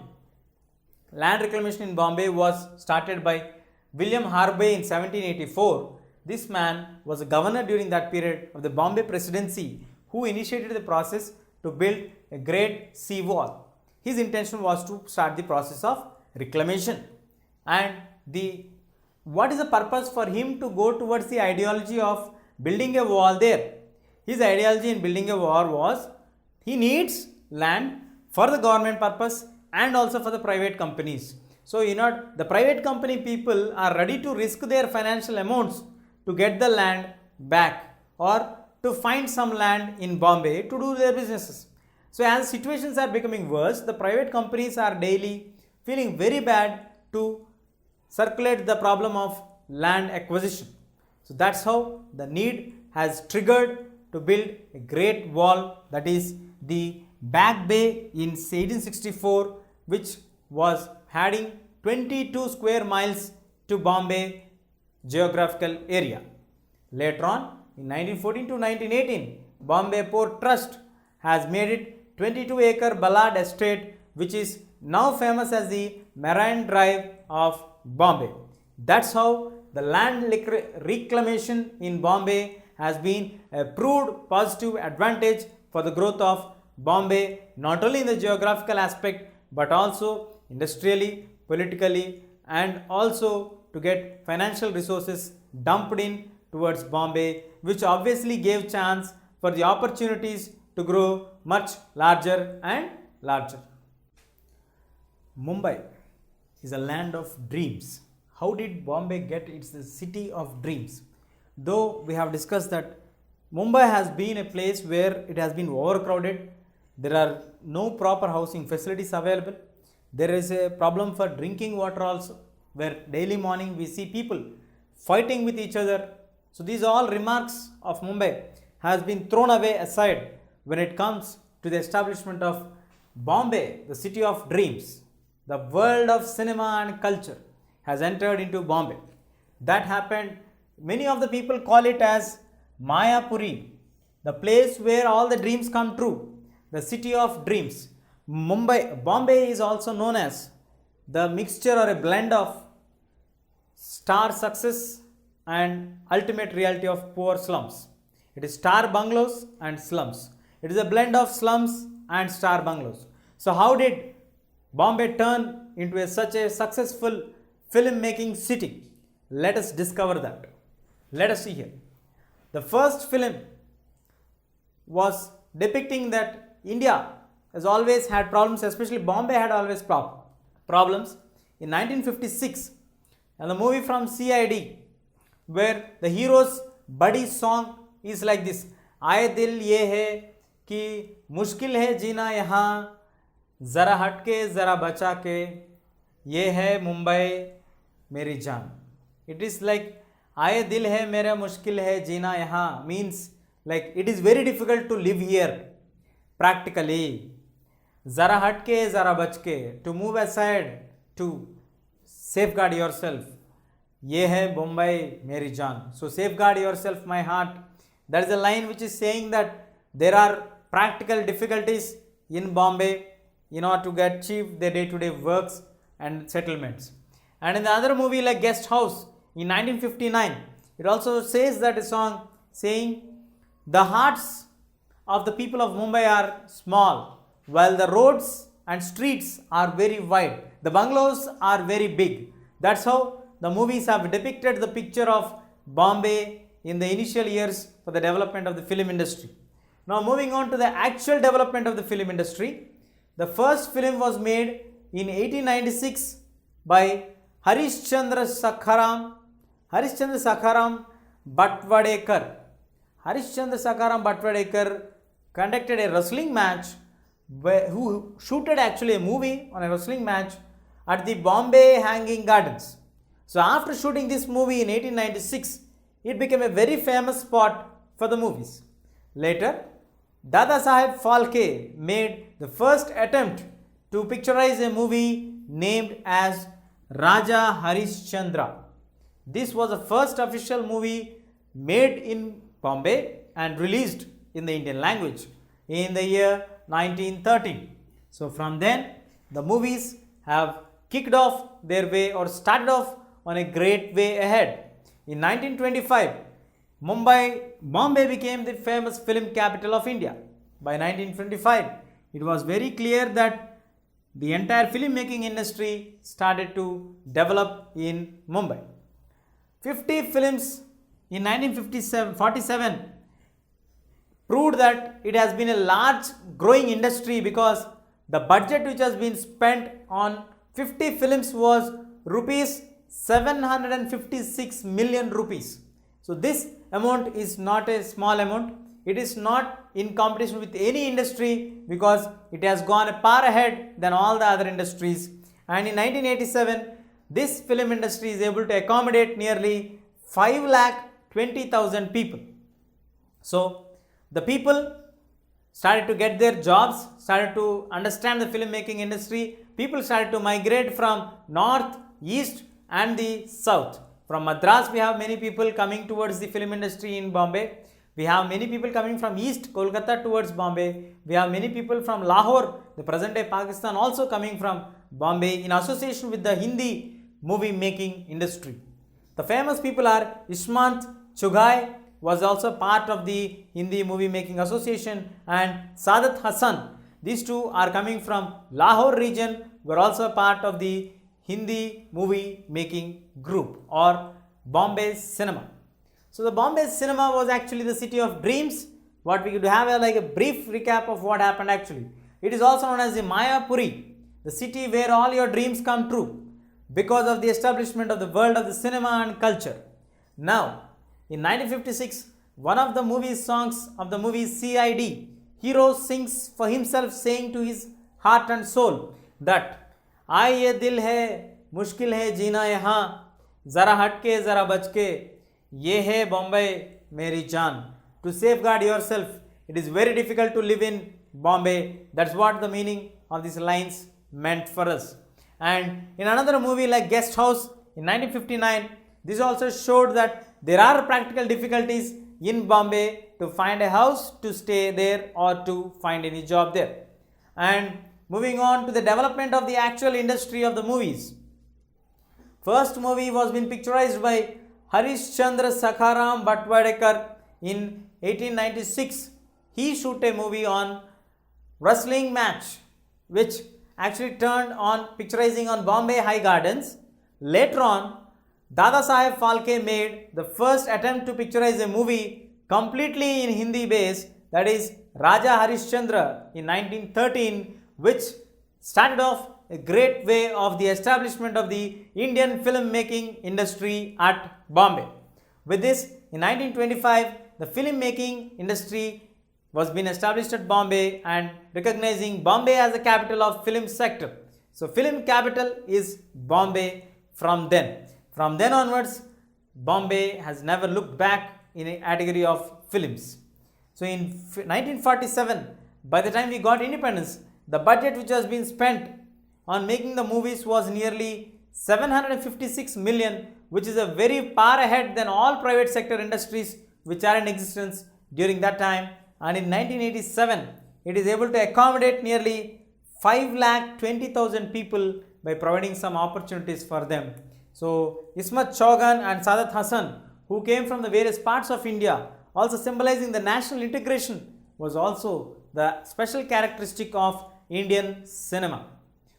Land reclamation in Bombay was started by William Harvey in 1784. This man was a governor during that period of the Bombay Presidency, who initiated the process to build a great sea wall. His intention was to start the process of reclamation. And what is the purpose for him to go towards the ideology of building a wall there? His ideology in building a wall was he needs land for the government purpose and also for the private companies. So, the private company people are ready to risk their financial amounts to get the land back or to find some land in Bombay to do their businesses. So, as situations are becoming worse, the private companies are daily feeling very bad to circulate the problem of land acquisition. So, that's how the need has triggered to build a great wall, that is the Back Bay in 1864, which was adding 22 square miles to Bombay geographical area. Later on, in 1914 to 1918, Bombay Port Trust has made it 22-acre Ballard Estate, which is now famous as the Marine Drive of Bombay. That's how the land reclamation in Bombay has been a proved positive advantage for the growth of Bombay, not only in the geographical aspect but also industrially, politically, and also to get financial resources dumped in towards Bombay, which obviously gave chance for the opportunities to grow much larger and larger. Mumbai is a land of dreams. How did Bombay get its city of dreams? Though we have discussed that Mumbai has been a place where it has been overcrowded, there are no proper housing facilities available. There is a problem for drinking water also, where daily morning we see people fighting with each other. So these all remarks of Mumbai has been thrown away aside when it comes to the establishment of Bombay, the city of dreams. The world of cinema and culture has entered into Bombay. That happened, many of the people call it as Mayapuri, the place where all the dreams come true, the city of dreams. Bombay is also known as the mixture or a blend of star success and ultimate reality of poor slums. It is star bungalows and slums. It is a blend of slums and star bungalows. So how did Bombay turn into such a successful film-making city? Let us discover that. Let us see here. The first film was depicting that India has always had problems, especially Bombay had always problems. In 1956, and the movie from CID, where the hero's buddy song is like this: आए दिल ये है कि मुश्किल है जीना यहाँ, ज़रा हटके ज़रा बचा के, ये है मुंबई मेरी जान. It is like आए दिल है मेरा मुश्किल है जीना यहाँ, means like it is very difficult to live here practically. ज़रा हटके ज़रा बच के, to move aside, to safeguard yourself. ये है मुंबई मेरी जान. So safeguard yourself, my heart. That is a line which is saying that there are practical difficulties in Bombay in order to achieve their day-to-day works and settlements. And in the other movie like Guest House in 1959, it also says that a song saying the hearts of the people of Mumbai are small, while the roads and streets are very wide. The bungalows are very big. That's how the movies have depicted the picture of Bombay in the initial years for the development of the film industry. Now moving on to the actual development of the film industry. The first film was made in 1896 by Harishchandra Sakharam Bhatwadekar. Harishchandra Sakharam Bhatwadekar conducted a wrestling match who shooted actually a movie on a wrestling match at the Bombay Hanging Gardens. So after shooting this movie in 1896, it became a very famous spot for the movies. Later, Dada Saheb Phalke made the first attempt to picturize a movie named as Raja Harishchandra. This was the first official movie made in Bombay and released in the Indian language in the year 1913. So from then, the movies have kicked off their way or started off on a great way ahead. In 1925, Bombay became the famous film capital of India. By 1925, it was very clear that the entire filmmaking industry started to develop in Mumbai. 50 films in 1947 proved that it has been a large growing industry because the budget which has been spent on 50 films was rupees 756 million rupees. So this amount is not a small amount. It is not in competition with any industry because it has gone a far ahead than all the other industries. And in 1987, this film industry is able to accommodate nearly 5,20,000 people. So the people started to get their jobs, started to understand the filmmaking industry. People started to migrate from north, east and the south. From Madras, we have many people coming towards the film industry in Bombay. We have many people coming from east, Kolkata towards Bombay. We have many people from Lahore, the present day Pakistan, also coming from Bombay in association with the Hindi movie making industry. The famous people are Ismant Chughai, was also part of the Hindi movie making association, and Saadat Hasan. These two are coming from Lahore region, were also part of the Hindi movie making group or Bombay cinema. So the Bombay cinema was actually the city of dreams. What we could have like a brief recap of what happened actually. It is also known as the Mayapuri, the city where all your dreams come true because of the establishment of the world of the cinema and culture. Now, in 1956, one of the movie songs of the movie CID, hero sings for himself saying to his heart and soul that "Aay ye dil hai, mushkil hai jeena yahan, zara hatke zara bachke, ye hai Bombay meri jaan." To safeguard yourself, it is very difficult to live in Bombay. That's what the meaning of these lines meant for us. And in another movie like Guest House in 1959, this also showed that there are practical difficulties in Bombay to find a house to stay there or to find any job there. And moving on to the development of the actual industry of the movies. First movie was been picturized by Harishchandra Sakharam Bhatwadekar in 1896. He shot a movie on wrestling match which actually turned on picturizing on Bombay High Gardens. Later on, Dada Saheb Phalke made the first attempt to picturize a movie completely in Hindi base, that is Raja Harishchandra in 1913, which started off a great way of the establishment of the Indian filmmaking industry at Bombay. With this, in 1925, the filmmaking industry was being established at Bombay and recognizing Bombay as the capital of film sector. So film capital is Bombay from then. From then onwards, Bombay has never looked back in a category of films. So in 1947, by the time we got independence, the budget which has been spent on making the movies was nearly 756 million, which is a very far ahead than all private sector industries which are in existence during that time. And in 1987, it is able to accommodate nearly 5,20,000 people by providing some opportunities for them. So Ismat Chaugan and Saadat Hasan, who came from the various parts of India, also symbolizing the national integration, was also the special characteristic of Indian cinema.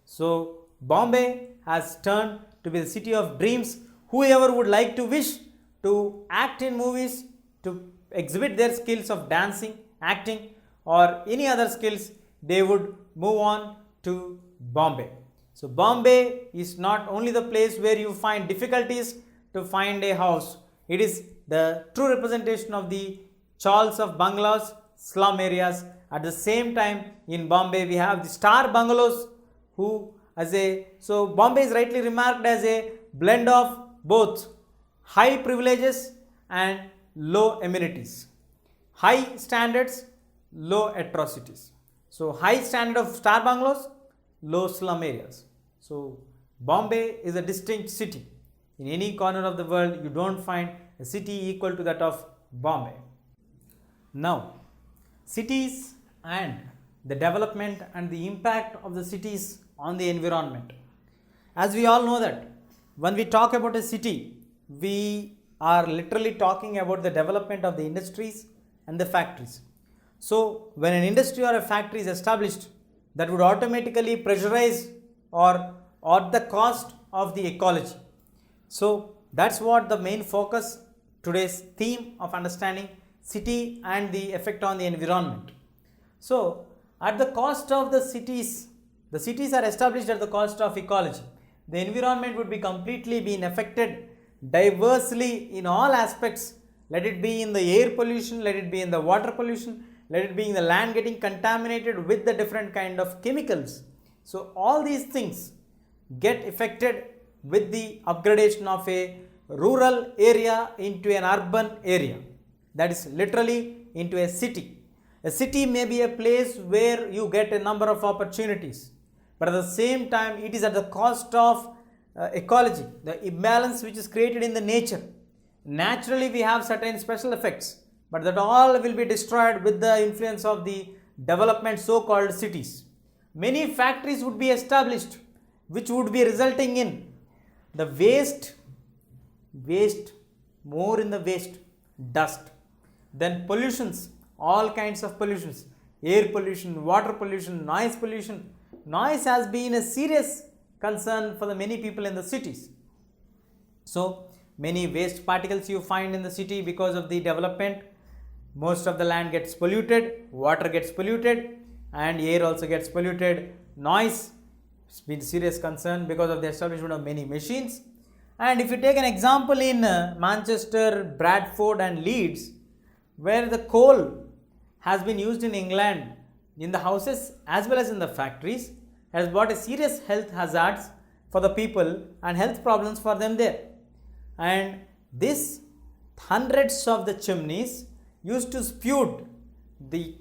So Bombay has turned to be the city of dreams. Whoever would like to wish to act in movies, to exhibit their skills of dancing, acting or any other skills, they would move on to Bombay. So Bombay is not only the place where you find difficulties to find a house, it is the true representation of the Charles of Bangalows, slum areas. At the same time, in Bombay we have the star bungalows, so Bombay is rightly remarked as a blend of both high privileges and low amenities, high standards, low atrocities. So high standard of star bungalows, low slum areas. So Bombay is a distinct city. In any corner of the world, you don't find a city equal to that of Bombay. Now, cities and the development and the impact of the cities on the environment. As we all know that when we talk about a city, we are literally talking about the development of the industries and the factories. So when an industry or a factory is established, that would automatically pressurize or at the cost of the ecology. So that's what the main focus, today's theme of understanding city and the effect on the environment. So at the cost of the cities are established at the cost of ecology. The environment would be completely being affected diversely in all aspects. Let it be in the air pollution, let it be in the water pollution, let it be in the land getting contaminated with the different kind of chemicals. So all these things get affected with the upgradation of a rural area into an urban area, that is literally into a city. A city may be a place where you get a number of opportunities, but at the same time it is at the cost of ecology, the imbalance which is created in the nature. Naturally we have certain special effects, but that all will be destroyed with the influence of the development so-called cities. Many factories would be established which would be resulting in the waste, more in the waste, dust, then pollutions, all kinds of pollutions, air pollution, water pollution, noise pollution. Noise has been a serious concern for the many people in the cities. So many waste particles you find in the city because of the development. Most of the land gets polluted, water gets polluted, and air also gets polluted. Noise has been a serious concern because of the establishment of many machines. And if you take an example in Manchester, Bradford and Leeds, where the coal has been used in England in the houses as well as in the factories, has brought a serious health hazards for the people and health problems for them there. And this hundreds of the chimneys used to spew the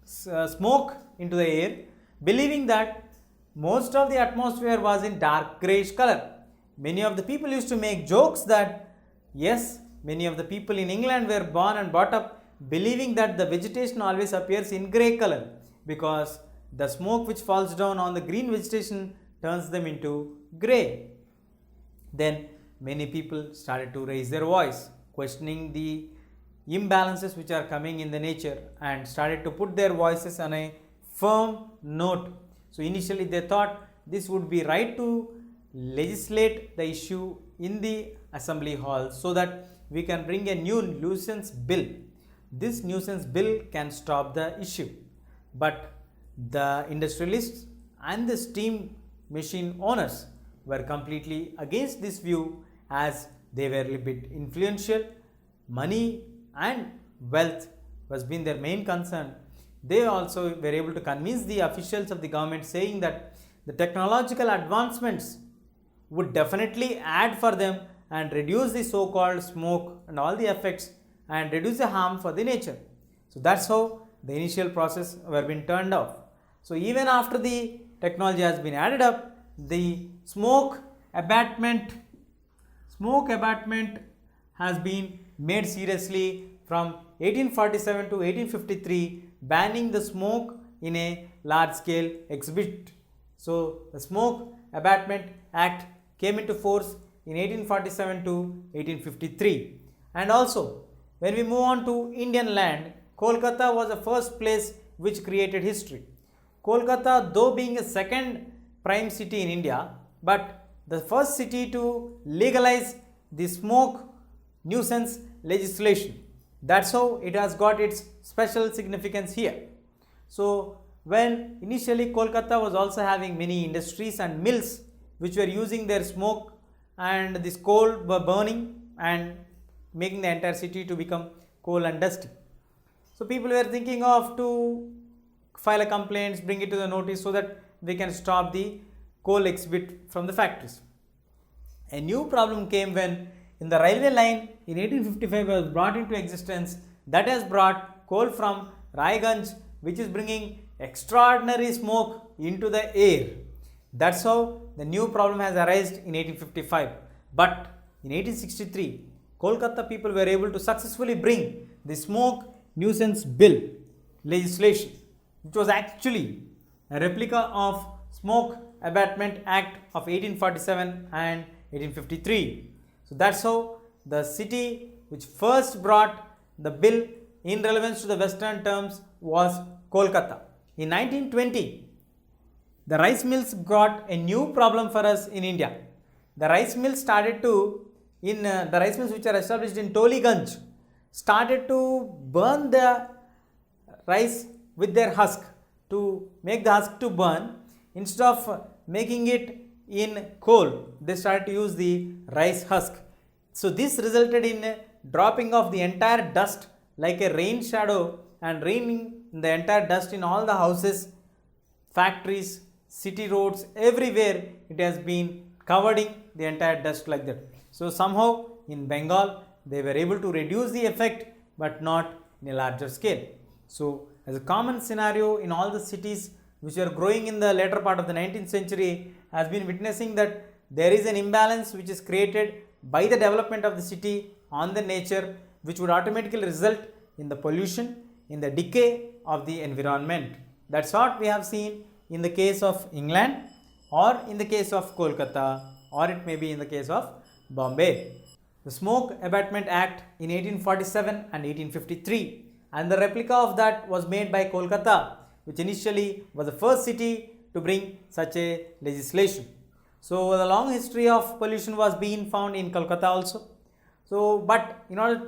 smoke into the air, believing that most of the atmosphere was in dark greyish color. Many of the people used to make jokes that yes, many of the people in England were born and brought up believing that the vegetation always appears in grey color, because the smoke which falls down on the green vegetation turns them into grey. Then many people started to raise their voice, questioning the imbalances which are coming in the nature, and started to put their voices on a firm note. So initially they thought this would be right to legislate the issue in the assembly hall so that we can bring a new nuisance bill. This nuisance bill can stop the issue, but the industrialists and the steam machine owners were completely against this view, as they were a bit influential. Money and wealth was been their main concern. They also were able to convince the officials of the government, saying that the technological advancements would definitely add for them and reduce the so-called smoke and all the effects and reduce the harm for the nature. So that's how the initial process were being turned off. So even after the technology has been added up, the smoke abatement has been made seriously from 1847 to 1853, banning the smoke in a large scale exhibit. So the Smoke Abatement Act came into force in 1847 to 1853. And also when we move on to Indian land, Kolkata was the first place which created history. Kolkata, though being a second prime city in India, but the first city to legalize the smoke nuisance legislation. That's how it has got its special significance here. So when initially Kolkata was also having many industries and mills which were using their smoke and this coal were burning and making the entire city to become coal and dusty. So people were thinking of to file a complaint, bring it to the notice so that they can stop the coal exhibit from the factories. A new problem came when in the railway line in 1855 was brought into existence that has brought coal from Raiganj, which is bringing extraordinary smoke into the air. That's how the new problem has arisen in 1855. But in 1863, Kolkata people were able to successfully bring the smoke nuisance bill legislation, which was actually a replica of Smoke Abatement Act of 1847 and 1853. So that's how the city which first brought the bill in relevance to the western terms was Kolkata. In 1920, the rice mills got a new problem for us in India. The rice mills started to, the rice mills which are established in Toliganj, started to burn the rice with their husk to make the husk to burn. Instead of making it in coal, they started to use the rice husk. So this resulted in a dropping of the entire dust like a rain shadow and raining the entire dust in all the houses, factories, city roads, everywhere it has been covering the entire dust like that. So somehow in Bengal they were able to reduce the effect but not in a larger scale. So as a common scenario in all the cities which are growing in the later part of the 19th century has been witnessing that there is an imbalance which is created by the development of the city on the nature, which would automatically result in the pollution, in the decay of the environment. That's what we have seen in the case of England or in the case of Kolkata, or it may be in the case of Bombay. The Smoke Abatement Act in 1847 and 1853 and the replica of that was made by Kolkata, which initially was the first city to bring such a legislation. So the long history of pollution was being found in Kolkata also. So but in order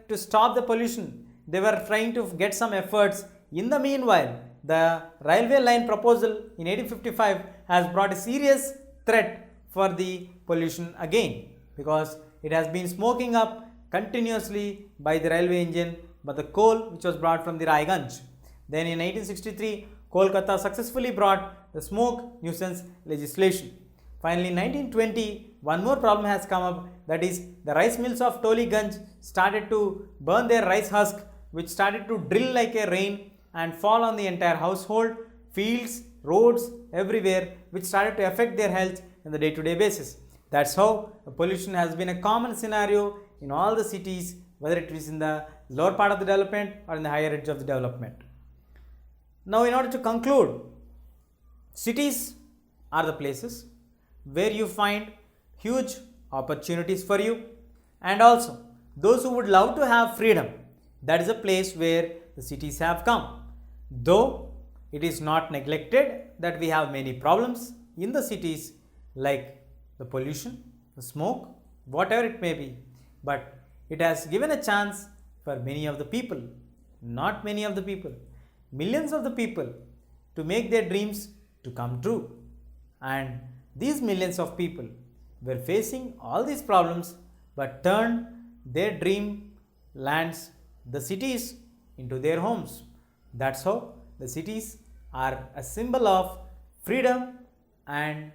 to stop the pollution, they were trying to get some efforts. In the meanwhile, the railway line proposal in 1855 has brought a serious threat for the pollution again, because it has been smoking up continuously by the railway engine but the coal which was brought from the Raiganj. Then in 1863, Kolkata successfully brought the smoke nuisance legislation. Finally in 1920, one more problem has come up, that is the rice mills of Toliganj started to burn their rice husk, which started to drill like a rain and fall on the entire household, fields, roads, everywhere, which started to affect their health on the day-to-day basis. That's how pollution has been a common scenario in all the cities, whether it is in the lower part of the development or in the higher edge of the development. Now in order to conclude, cities are the places where you find huge opportunities for you, and also those who would love to have freedom, that is a place where the cities have come. Though it is not neglected that we have many problems in the cities like the pollution, the smoke, whatever it may be, but it has given a chance for many of the people, not many of the people, millions of the people, to make their dreams to come true. And these millions of people were facing all these problems but turned their dream lands, the cities, into their homes. That's how the cities are a symbol of freedom and